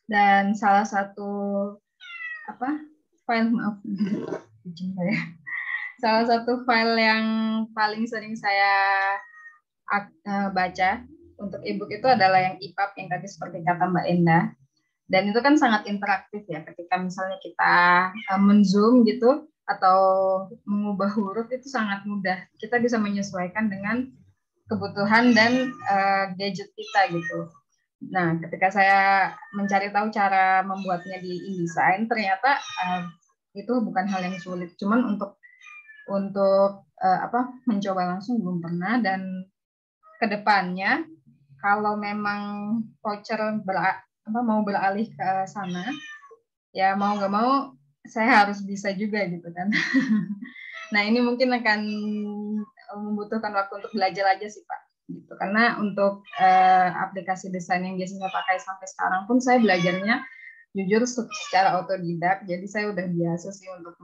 Dan salah satu salah satu file yang paling sering saya baca untuk e-book itu adalah yang EPUB yang tadi seperti kata Mbak Enda. Dan itu kan sangat interaktif ya, ketika misalnya kita men-zoom gitu atau mengubah huruf itu sangat mudah. Kita bisa menyesuaikan dengan kebutuhan dan gadget kita gitu. Nah, ketika saya mencari tahu cara membuatnya di InDesign, ternyata itu bukan hal yang sulit. Cuman untuk mencoba langsung belum pernah. Dan kedepannya kalau memang voucher mau beralih ke sana, ya mau nggak mau saya harus bisa juga gitu kan. Nah ini mungkin akan membutuhkan waktu untuk belajar aja sih Pak. Gitu. Karena untuk aplikasi desain yang biasanya pakai sampai sekarang pun saya belajarnya jujur secara otodidak. Jadi saya udah biasa sih untuk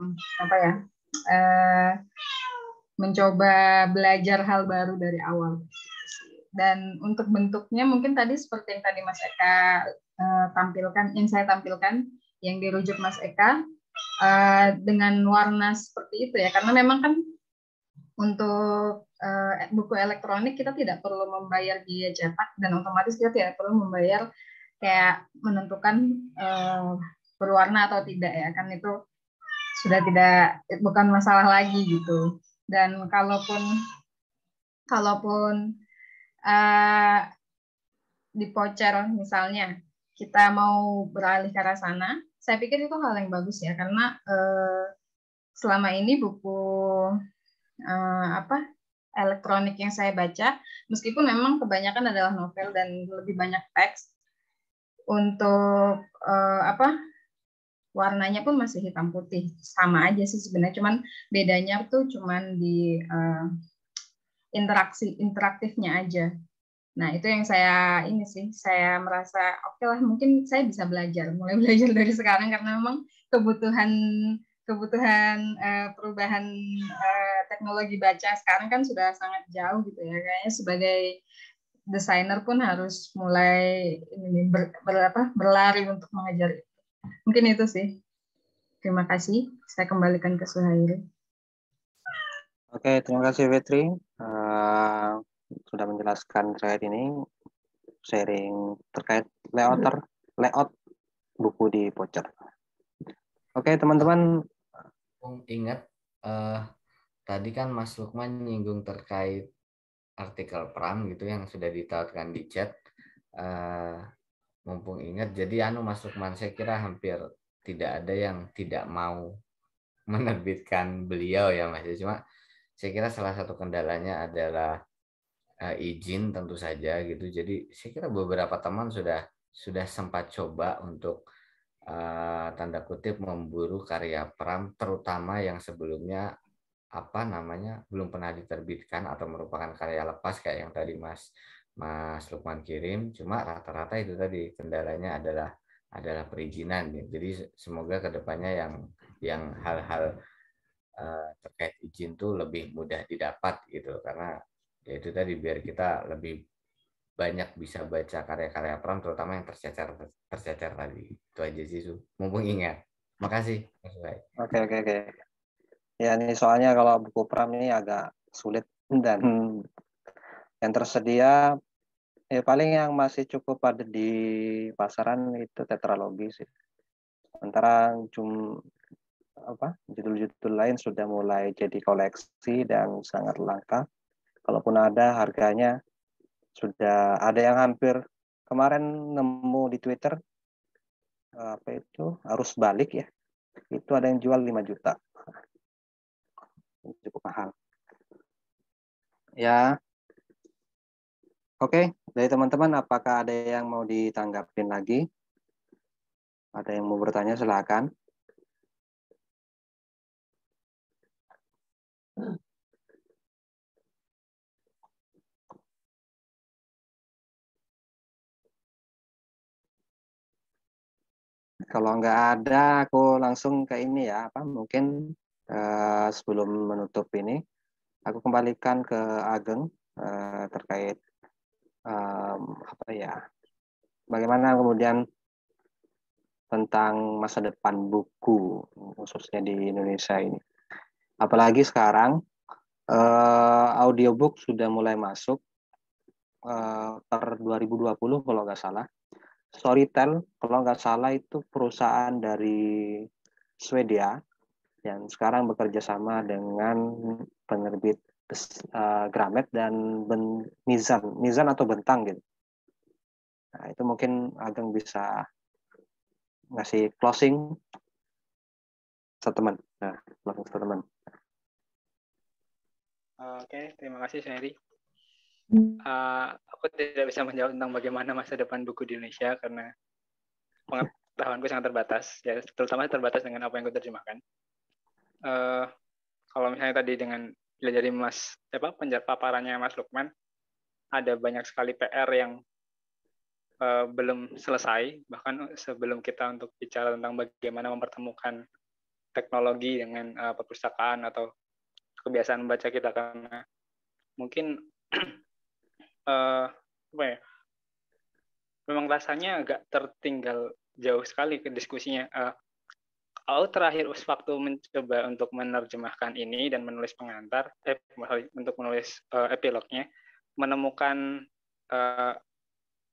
mencoba belajar hal baru dari awal. Dan untuk bentuknya mungkin tadi seperti yang tadi Mas Eka tampilkan, yang saya tampilkan, yang dirujuk Mas Eka dengan warna seperti itu ya. Karena memang kan untuk buku elektronik kita tidak perlu membayar biaya cetak dan otomatis kita tidak perlu membayar kayak menentukan berwarna atau tidak ya, kan itu sudah bukan masalah lagi gitu. Dan kalaupun di voucher misalnya kita mau beralih ke arah sana, saya pikir itu hal yang bagus ya, karena selama ini buku elektronik yang saya baca, meskipun memang kebanyakan adalah novel dan lebih banyak teks, untuk warnanya pun masih hitam putih, sama aja sih sebenarnya, cuman bedanya tuh cuman di interaktifnya aja. Nah, itu yang saya merasa oke lah, mungkin saya bisa mulai belajar dari sekarang, karena memang kebutuhan perubahan teknologi baca sekarang kan sudah sangat jauh gitu ya. Kayaknya sebagai desainer pun harus mulai berlari untuk mengejar itu. Mungkin itu sih. Terima kasih. Saya kembalikan ke Suhairi.
Oke, terima kasih Fitri. Sudah menjelaskan terkait ini, sharing terkait layout buku di Pocer. Oke, teman-teman.
Ingat, tadi kan Mas Lukman nyinggung terkait artikel Pram gitu yang sudah ditautkan di chat. Mumpung ingat, jadi Mas Lukman, saya kira hampir tidak ada yang tidak mau menerbitkan beliau ya Mas. Cuma saya kira salah satu kendalanya adalah izin tentu saja gitu. Jadi saya kira beberapa teman sudah sempat coba untuk tanda kutip memburu karya Pram, terutama yang sebelumnya belum pernah diterbitkan atau merupakan karya lepas kayak yang tadi Mas Lukman kirim. Cuma rata-rata itu tadi kendalanya adalah perizinan. Jadi semoga kedepannya yang hal-hal terkait izin tuh lebih mudah didapat gitu, karena ya itu tadi biar kita lebih banyak bisa baca karya-karya Pram, terutama yang tercecer tadi. Itu aja sih, mumpung ingat. Makasih.
Oke. Ya, ini soalnya kalau buku Pram ini agak sulit, dan yang tersedia ya paling yang masih cukup ada di pasaran itu tetralogi sih. Sementara judul-judul lain sudah mulai jadi koleksi dan sangat langka. Kalaupun ada, harganya sudah ada yang hampir, kemarin nemu di Twitter arus balik ya, itu ada yang jual 5 juta, cukup mahal ya. Oke, dari teman-teman, apakah ada yang mau ditanggapin lagi? Ada yang mau bertanya, silakan. Kalau nggak ada, aku langsung ke ini ya. Mungkin sebelum menutup ini, aku kembalikan ke Ageng terkait bagaimana kemudian tentang masa depan buku khususnya di Indonesia ini. Apalagi sekarang audiobook sudah mulai masuk per 2020 kalau nggak salah. Storytel kalau nggak salah itu perusahaan dari Swedia yang sekarang bekerja sama dengan penerbit Gramet dan Mizan atau Bentang gitu. Nah, itu mungkin Ageng bisa ngasih closing statement.
Oke, terima kasih Sherry. Aku tidak bisa menjawab tentang bagaimana masa depan buku di Indonesia karena pengetahuanku sangat terbatas, ya terutama terbatas dengan apa yang aku terjemahkan. Kalau misalnya tadi dengan dari paparannya Mas Lukman, ada banyak sekali PR yang belum selesai, bahkan sebelum kita untuk bicara tentang bagaimana mempertemukan teknologi dengan perpustakaan atau kebiasaan membaca kita, karena mungkin memang rasanya agak tertinggal jauh sekali ke diskusinya. Aku terakhir waktu mencoba untuk menerjemahkan ini dan menulis pengantar, untuk menulis epilognya, menemukan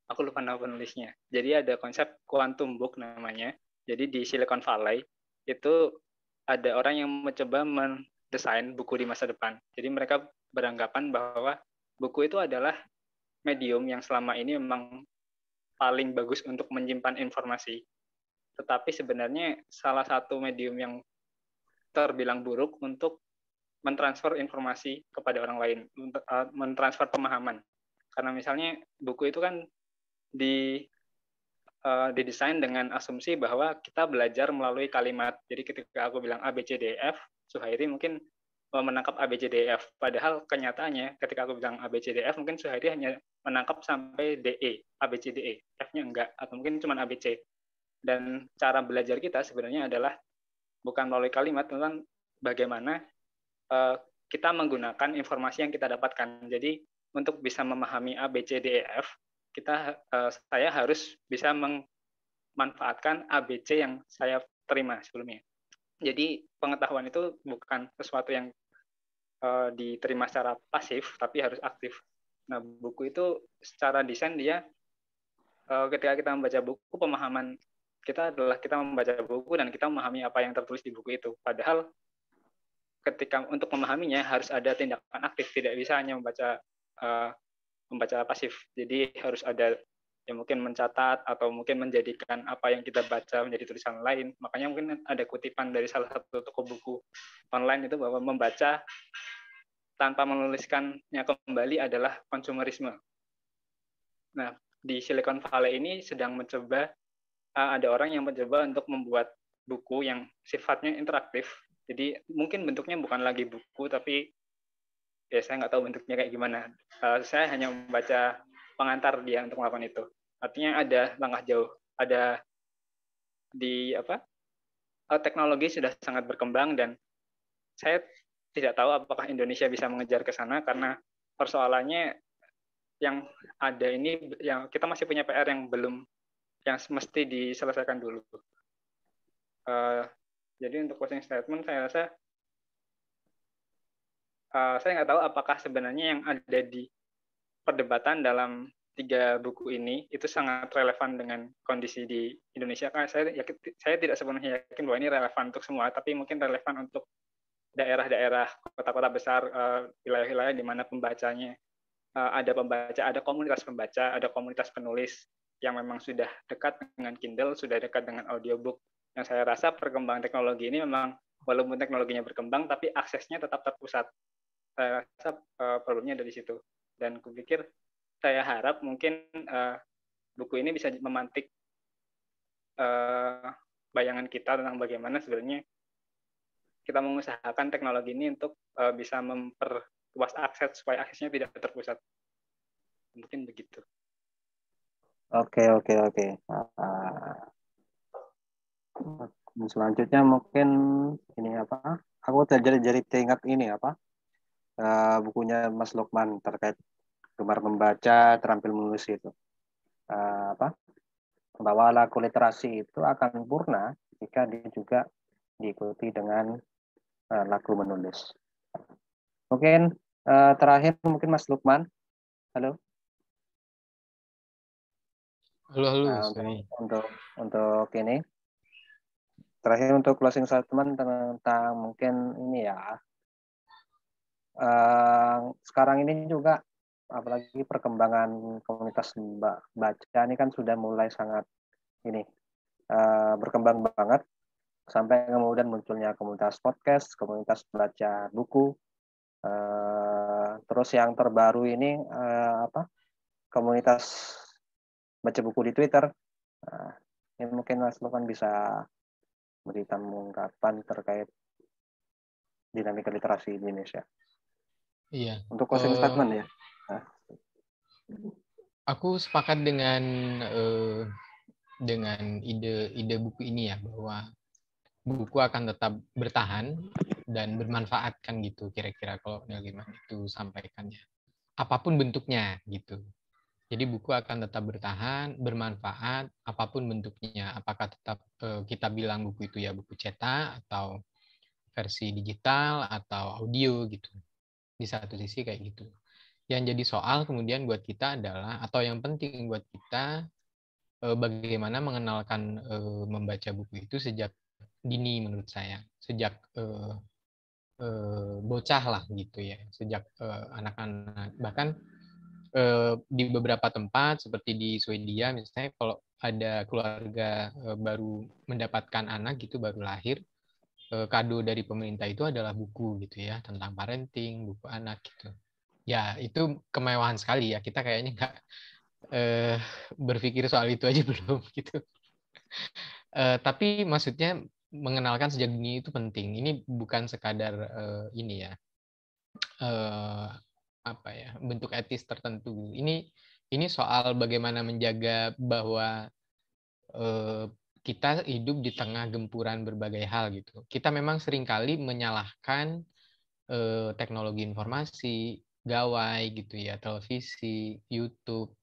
aku lupa nama penulisnya. Jadi ada konsep quantum book namanya. Jadi di Silicon Valley itu ada orang yang mencoba mendesain buku di masa depan. Jadi mereka beranggapan bahwa buku itu adalah medium yang selama ini memang paling bagus untuk menyimpan informasi. Tetapi sebenarnya salah satu medium yang terbilang buruk untuk mentransfer informasi kepada orang lain, mentransfer pemahaman. Karena misalnya buku itu kan didesain dengan asumsi bahwa kita belajar melalui kalimat. Jadi ketika aku bilang A, B, C, D, E, F, Suhairi mungkin menangkap A, B, C, D, E, F. Padahal kenyataannya ketika aku bilang A, B, C, D, E, F, mungkin Suhairi hanya menangkap sampai D, E, A, B, C, D, E. F-nya enggak, atau mungkin cuma A, B, C. Dan cara belajar kita sebenarnya adalah bukan melalui kalimat, tentang bagaimana kita menggunakan informasi yang kita dapatkan. Jadi untuk bisa memahami A, B, C, D, E, F, saya harus bisa memanfaatkan A, B, C yang saya terima sebelumnya. Jadi pengetahuan itu bukan sesuatu yang diterima secara pasif, tapi harus aktif. Nah, buku itu secara desain dia ketika kita membaca buku, pemahaman kita adalah kita membaca buku dan kita memahami apa yang tertulis di buku itu. Padahal ketika untuk memahaminya harus ada tindakan aktif, tidak bisa hanya membaca pasif. Jadi harus ada ya mungkin mencatat atau mungkin menjadikan apa yang kita baca menjadi tulisan lain. Makanya mungkin ada kutipan dari salah satu toko buku online itu bahwa membaca tanpa menuliskannya kembali adalah konsumerisme. Nah, di Silicon Valley ini sedang mencoba, ada orang yang mencoba untuk membuat buku yang sifatnya interaktif. Jadi mungkin bentuknya bukan lagi buku, tapi ya saya nggak tahu bentuknya kayak gimana. Saya hanya membaca pengantar dia untuk melakukan itu. Artinya ada langkah jauh. Ada teknologi sudah sangat berkembang dan saya tidak tahu apakah Indonesia bisa mengejar ke sana karena persoalannya yang ada ini yang kita masih punya PR yang mesti diselesaikan dulu. Jadi untuk closing statement saya rasa saya nggak tahu apakah sebenarnya yang ada di perdebatan dalam 3 buku ini itu sangat relevan dengan kondisi di Indonesia. Karena saya tidak sepenuhnya yakin bahwa ini relevan untuk semua, tapi mungkin relevan untuk daerah-daerah, kota-kota besar, wilayah-wilayah di mana pembacanya ada pembaca, ada komunitas pembaca, ada komunitas penulis yang memang sudah dekat dengan Kindle, sudah dekat dengan audiobook. Yang saya rasa perkembangan teknologi ini memang walaupun teknologinya berkembang, tapi aksesnya tetap terpusat. Saya rasa problemnya dari situ. Dan kupikir saya harap mungkin buku ini bisa memantik bayangan kita tentang bagaimana sebenarnya kita mengusahakan teknologi ini untuk bisa memperluas akses supaya aksesnya tidak terpusat. Mungkin begitu.
Oke. Selanjutnya mungkin ini apa? Aku jadi teringat ini apa? Bukunya Mas Lukman terkait gemar membaca, terampil menulis itu. Bahwa laku literasi itu akan purna jika dia juga diikuti dengan laku menulis. Mungkin terakhir mungkin Mas Lukman. Halo. Untuk ini terakhir untuk closing statement tentang mungkin ini ya. Sekarang ini juga apalagi perkembangan komunitas baca ini kan sudah mulai sangat ini berkembang banget sampai kemudian munculnya komunitas podcast, komunitas baca buku, terus yang terbaru ini komunitas baca buku di Twitter. Ini mungkin Mas Lukman bisa berikan ungkapan terkait dinamika literasi di Indonesia.
Iya.
Untuk closing statement ya.
Aku sepakat dengan ide buku ini ya, bahwa buku akan tetap bertahan dan bermanfaat kan gitu, kira-kira kalau Nelgiman itu sampaikannya. Apapun bentuknya gitu. Jadi buku akan tetap bertahan, bermanfaat, apapun bentuknya. Apakah tetap kita bilang buku itu ya buku cetak, atau versi digital, atau audio gitu. Di satu sisi kayak gitu. Yang jadi soal kemudian buat kita adalah, atau yang penting buat kita, bagaimana mengenalkan membaca buku itu sejak dini menurut saya. Sejak bocah lah gitu ya. Sejak anak-anak. Bahkan di beberapa tempat seperti di Swedia misalnya, kalau ada keluarga baru mendapatkan anak gitu, baru lahir, kado dari pemerintah itu adalah buku gitu ya, tentang parenting, buku anak gitu. Ya itu kemewahan sekali ya, kita kayaknya nggak berpikir soal itu aja belum gitu. Tapi maksudnya mengenalkan sejak dini itu penting. Ini bukan sekadar ini ya, apa ya, bentuk etis tertentu. Ini soal bagaimana menjaga bahwa kita hidup di tengah gempuran berbagai hal gitu. Kita memang seringkali menyalahkan teknologi informasi, gawai gitu ya, televisi, YouTube.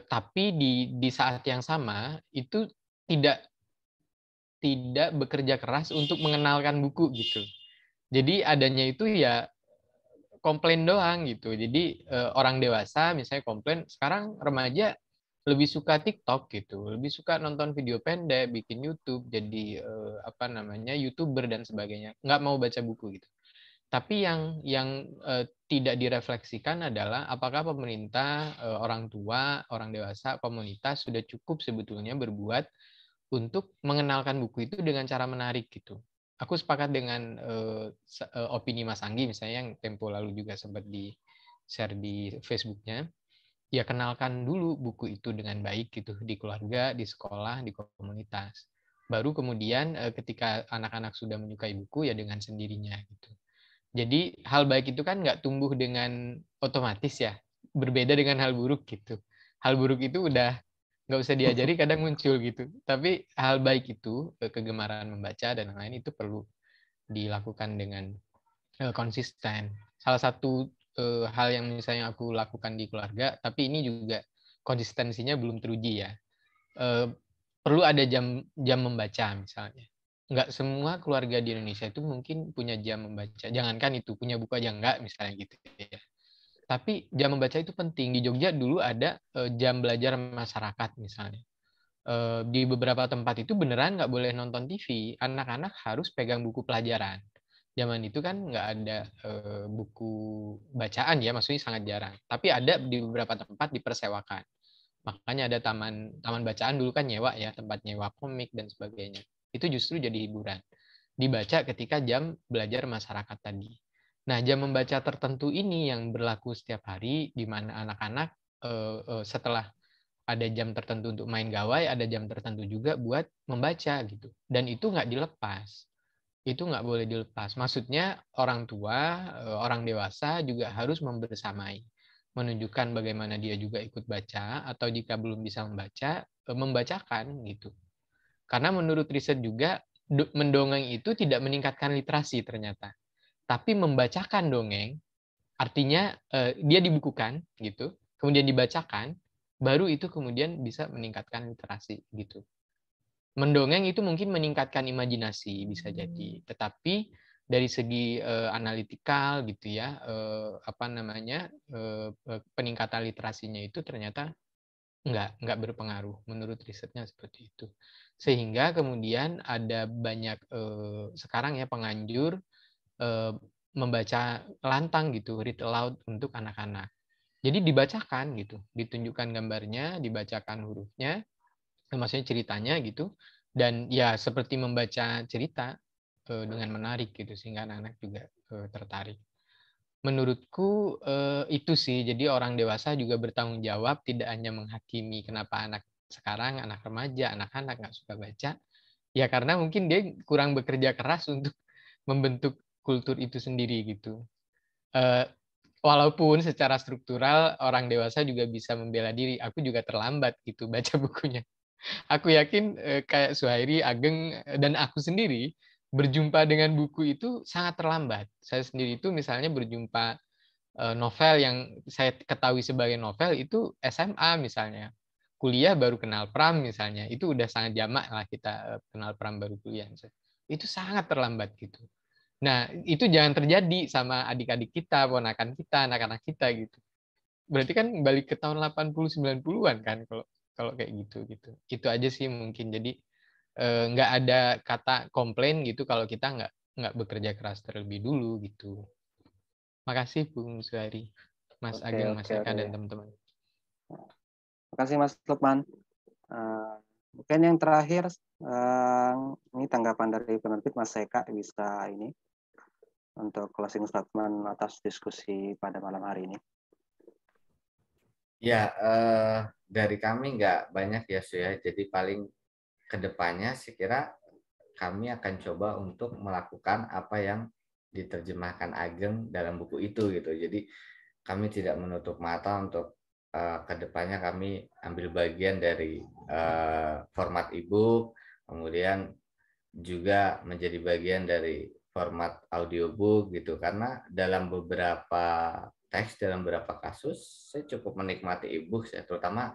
Tapi di saat yang sama itu tidak bekerja keras untuk mengenalkan buku gitu. Jadi adanya itu ya komplain doang gitu. Jadi orang dewasa misalnya komplain, sekarang remaja lebih suka TikTok gitu, lebih suka nonton video pendek, bikin YouTube, jadi apa namanya YouTuber dan sebagainya. Nggak mau baca buku gitu. Tapi yang tidak direfleksikan adalah apakah pemerintah, orang tua, orang dewasa, komunitas sudah cukup sebetulnya berbuat untuk mengenalkan buku itu dengan cara menarik gitu. Aku sepakat dengan opini Mas Anggi misalnya yang tempo lalu juga sempat di share di Facebooknya. Ya kenalkan dulu buku itu dengan baik gitu di keluarga, di sekolah, di komunitas. Baru kemudian ketika anak-anak sudah menyukai buku ya dengan sendirinya gitu. Jadi hal baik itu kan nggak tumbuh dengan otomatis ya, berbeda dengan hal buruk gitu. Hal buruk itu udah nggak usah diajari kadang muncul gitu. Tapi hal baik itu, kegemaran membaca dan lain-lain itu perlu dilakukan dengan konsisten. Salah satu hal yang misalnya aku lakukan di keluarga, tapi ini juga konsistensinya belum teruji ya. Perlu ada jam membaca misalnya. Nggak semua keluarga di Indonesia itu mungkin punya jam membaca. Jangankan itu, punya buku aja nggak misalnya gitu ya. Tapi jam membaca itu penting. Di Jogja dulu ada jam belajar masyarakat misalnya. Di beberapa tempat itu beneran nggak boleh nonton TV. Anak-anak harus pegang buku pelajaran. Zaman itu kan nggak ada buku bacaan ya, maksudnya sangat jarang. Tapi ada di beberapa tempat dipersewakan. Makanya ada taman bacaan dulu kan nyewa ya, tempat nyewa komik dan sebagainya. Itu justru jadi hiburan. Dibaca ketika jam belajar masyarakat tadi. Nah, jam membaca tertentu ini yang berlaku setiap hari, di mana anak-anak setelah ada jam tertentu untuk main gawai, ada jam tertentu juga buat membaca gitu. Dan itu nggak dilepas. Itu nggak boleh dilepas. Maksudnya orang tua, orang dewasa juga harus membersamai. Menunjukkan bagaimana dia juga ikut baca, atau jika belum bisa membaca, membacakan gitu. Karena menurut riset juga, mendongeng itu tidak meningkatkan literasi ternyata. Tapi membacakan dongeng, artinya dia dibukukan gitu, kemudian dibacakan, baru itu kemudian bisa meningkatkan literasi gitu. Mendongeng itu mungkin meningkatkan imajinasi bisa jadi, tetapi dari segi analitikal gitu ya, apa namanya, peningkatan literasinya itu ternyata nggak berpengaruh menurut risetnya seperti itu. Sehingga kemudian ada banyak sekarang ya penganjur membaca lantang gitu, read aloud untuk anak-anak. Jadi dibacakan gitu, ditunjukkan gambarnya, dibacakan hurufnya, maksudnya ceritanya gitu, dan ya seperti membaca cerita dengan menarik gitu sehingga anak-anak juga tertarik. Menurutku itu sih, jadi orang dewasa juga bertanggung jawab, tidak hanya menghakimi kenapa anak sekarang, anak remaja, anak-anak nggak suka baca, ya karena mungkin dia kurang bekerja keras untuk membentuk kultur itu sendiri gitu. Walaupun secara struktural orang dewasa juga bisa membela diri, aku juga terlambat gitu baca bukunya. Aku yakin kayak Suhairi, Ageng, dan aku sendiri berjumpa dengan buku itu sangat terlambat. Saya sendiri itu misalnya berjumpa novel yang saya ketahui sebagai novel itu SMA misalnya. Kuliah baru kenal Pram misalnya. Itu udah sangat jamak lah kita kenal Pram baru kuliah. Itu sangat terlambat gitu. Nah, itu jangan terjadi sama adik-adik kita, ponakan kita, anak-anak kita gitu. Berarti kan balik ke tahun 80 90-an kan kalau kayak gitu gitu. Itu aja sih mungkin. Jadi nggak ada kata komplain gitu kalau kita nggak bekerja keras terlebih dulu gitu. Makasih Bung Suhari. Mas
Oke,
Ageng, Mas
oke,
Eka,
oke.
dan teman-teman.
Terima kasih Mas Lukman. Mungkin yang terakhir, ini tanggapan dari penerbit Mas Eka bisa ini untuk closing statement atas diskusi pada malam hari ini.
Ya, dari kami nggak banyak ya, Su ya. Jadi paling kedepannya saya kira kami akan coba untuk melakukan apa yang diterjemahkan Ageng dalam buku itu gitu. Jadi kami tidak menutup mata untuk kedepannya kami ambil bagian dari format e-book, kemudian juga menjadi bagian dari format audiobook gitu. Karena dalam beberapa teks, dalam beberapa kasus saya cukup menikmati e-book ya, terutama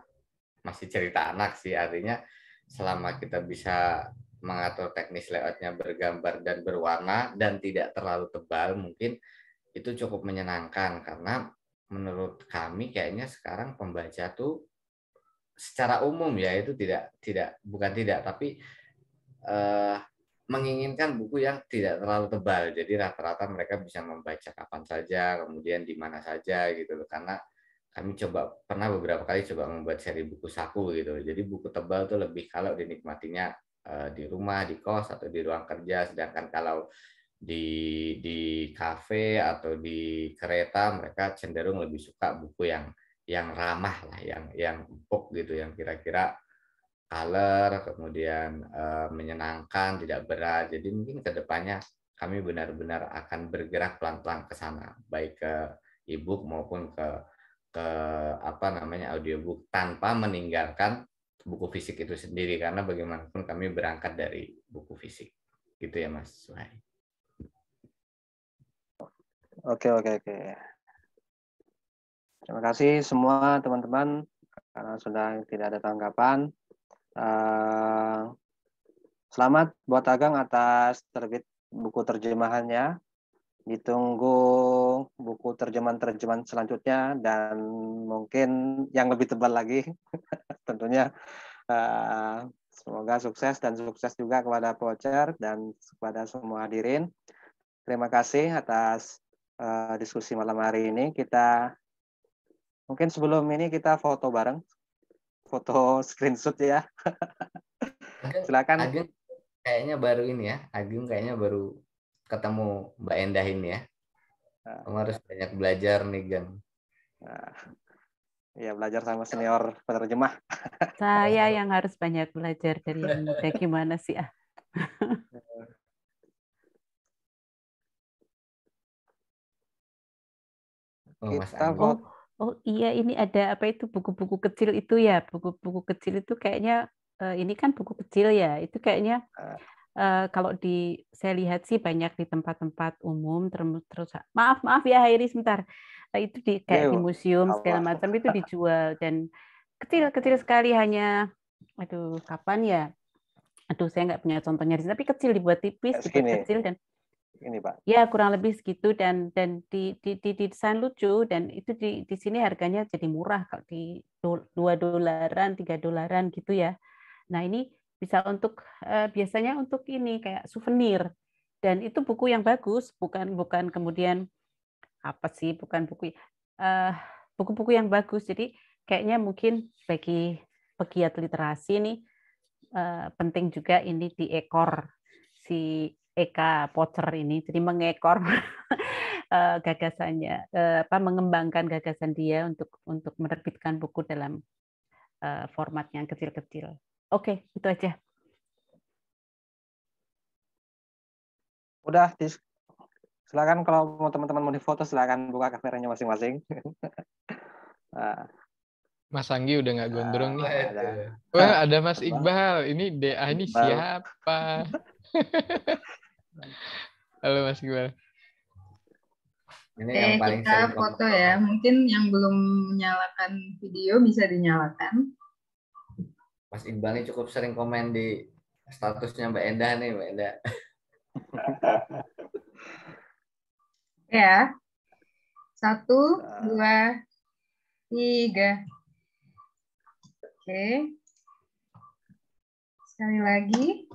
masih cerita anak sih, artinya selama kita bisa mengatur teknis layoutnya bergambar dan berwarna dan tidak terlalu tebal, mungkin itu cukup menyenangkan. Karena menurut kami kayaknya sekarang pembaca tuh secara umum ya itu bukan tidak tapi menginginkan buku yang tidak terlalu tebal. Jadi rata-rata mereka bisa membaca kapan saja, kemudian di mana saja gitu loh. Karena kami pernah beberapa kali coba membuat seri buku saku gitu. Jadi buku tebal tuh lebih kalau dinikmatinya di rumah, di kos atau di ruang kerja. Sedangkan kalau di kafe atau di kereta mereka cenderung lebih suka buku yang ramah lah, yang empuk gitu, yang kira-kira color, kemudian menyenangkan, tidak berat. Jadi mungkin kedepannya kami benar-benar akan bergerak pelan-pelan ke sana, baik ke e-book maupun ke apa namanya audiobook, tanpa meninggalkan buku fisik itu sendiri, karena bagaimanapun kami berangkat dari buku fisik. Gitu ya Mas Suhai.
Oke. Terima kasih semua teman-teman karena sudah tidak ada tanggapan. Selamat buat Ageng atas terbit buku terjemahannya. Ditunggu buku terjemahan selanjutnya dan mungkin yang lebih tebal lagi. Tentunya semoga sukses dan sukses juga kepada Voucher dan kepada semua hadirin. Terima kasih atas diskusi malam hari ini. Mungkin sebelum ini kita foto bareng, foto screenshot ya. Silakan.
Ageng kayaknya baru ini ya, Ageng kayaknya baru ketemu Mbak Endah ini ya. Kamu harus banyak belajar nih, Gang.
Ya, belajar sama senior penerjemah.
Saya yang harus banyak belajar dari yang muda. Gimana sih?
Mas Anggi.
Oh iya, ini ada apa itu buku-buku kecil itu ya, buku-buku kecil itu kayaknya ini kan buku kecil ya, itu kayaknya kalau saya lihat sih banyak di tempat-tempat umum, terus maaf ya Hairi sebentar, itu kayak di museum segala macam itu dijual dan kecil sekali, hanya aduh kapan ya, saya nggak punya contohnya tapi kecil, dibuat tipis, dibuat kecil dan
ini Pak.
Ya kurang lebih segitu dan di desain lucu dan itu di sini harganya jadi murah kalau di $2, $3 gitu ya. Nah ini bisa untuk biasanya untuk ini kayak souvenir dan itu buku yang bagus, bukan kemudian apa sih, bukan buku-buku yang bagus. Jadi kayaknya mungkin bagi pegiat literasi nih penting juga ini diekor si Eka Voucher ini, jadi mengekor gagasannya, mengembangkan gagasan dia untuk menerbitkan buku dalam format yang kecil-kecil. Oke, itu aja.
Udah, silakan kalau mau teman-teman mau difoto silakan buka kameranya masing-masing.
Mas Anggi udah nggak gondrong nih. Wah, ada Mas Iqbal. Ini DA ini siapa? Halo Mas Iqbal.
Ini yang paling
kita foto ya. Mungkin yang belum menyalakan video bisa dinyalakan.
Mas Iqbal ini cukup sering komen di statusnya Mbak Endah nih, Mbak Endah.
Ya. 1, 2, 3. Oke. Sekali lagi.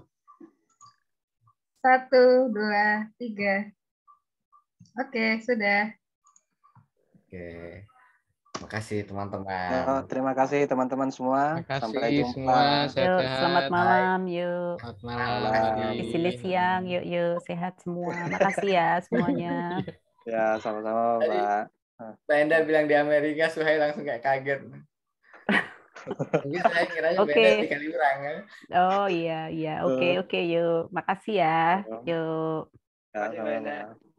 1, 2, 3. Oke, sudah.
Oke. Makasih teman-teman.
Terima kasih teman-teman semua.
Terima
Sampai
kasih
jumpa.
semua.
Yuk,
Sehat-sehat.
selamat malam. Yuk.
Selamat malam.
Malam.
Di sini siang. Yuk, sehat semua. Makasih ya semuanya.
Ya, sama-sama,
Tadi
Mbak.
Mbak Enda bilang di Amerika, Suhai langsung kayak kaget. Mungkin saya kiranya
Oke.
beda di Kaliurang kan.
Oh iya. Oke, yuk. Makasih ya. Yuk.
Ya,
Makasih, Mbak Enda.
sama-sama.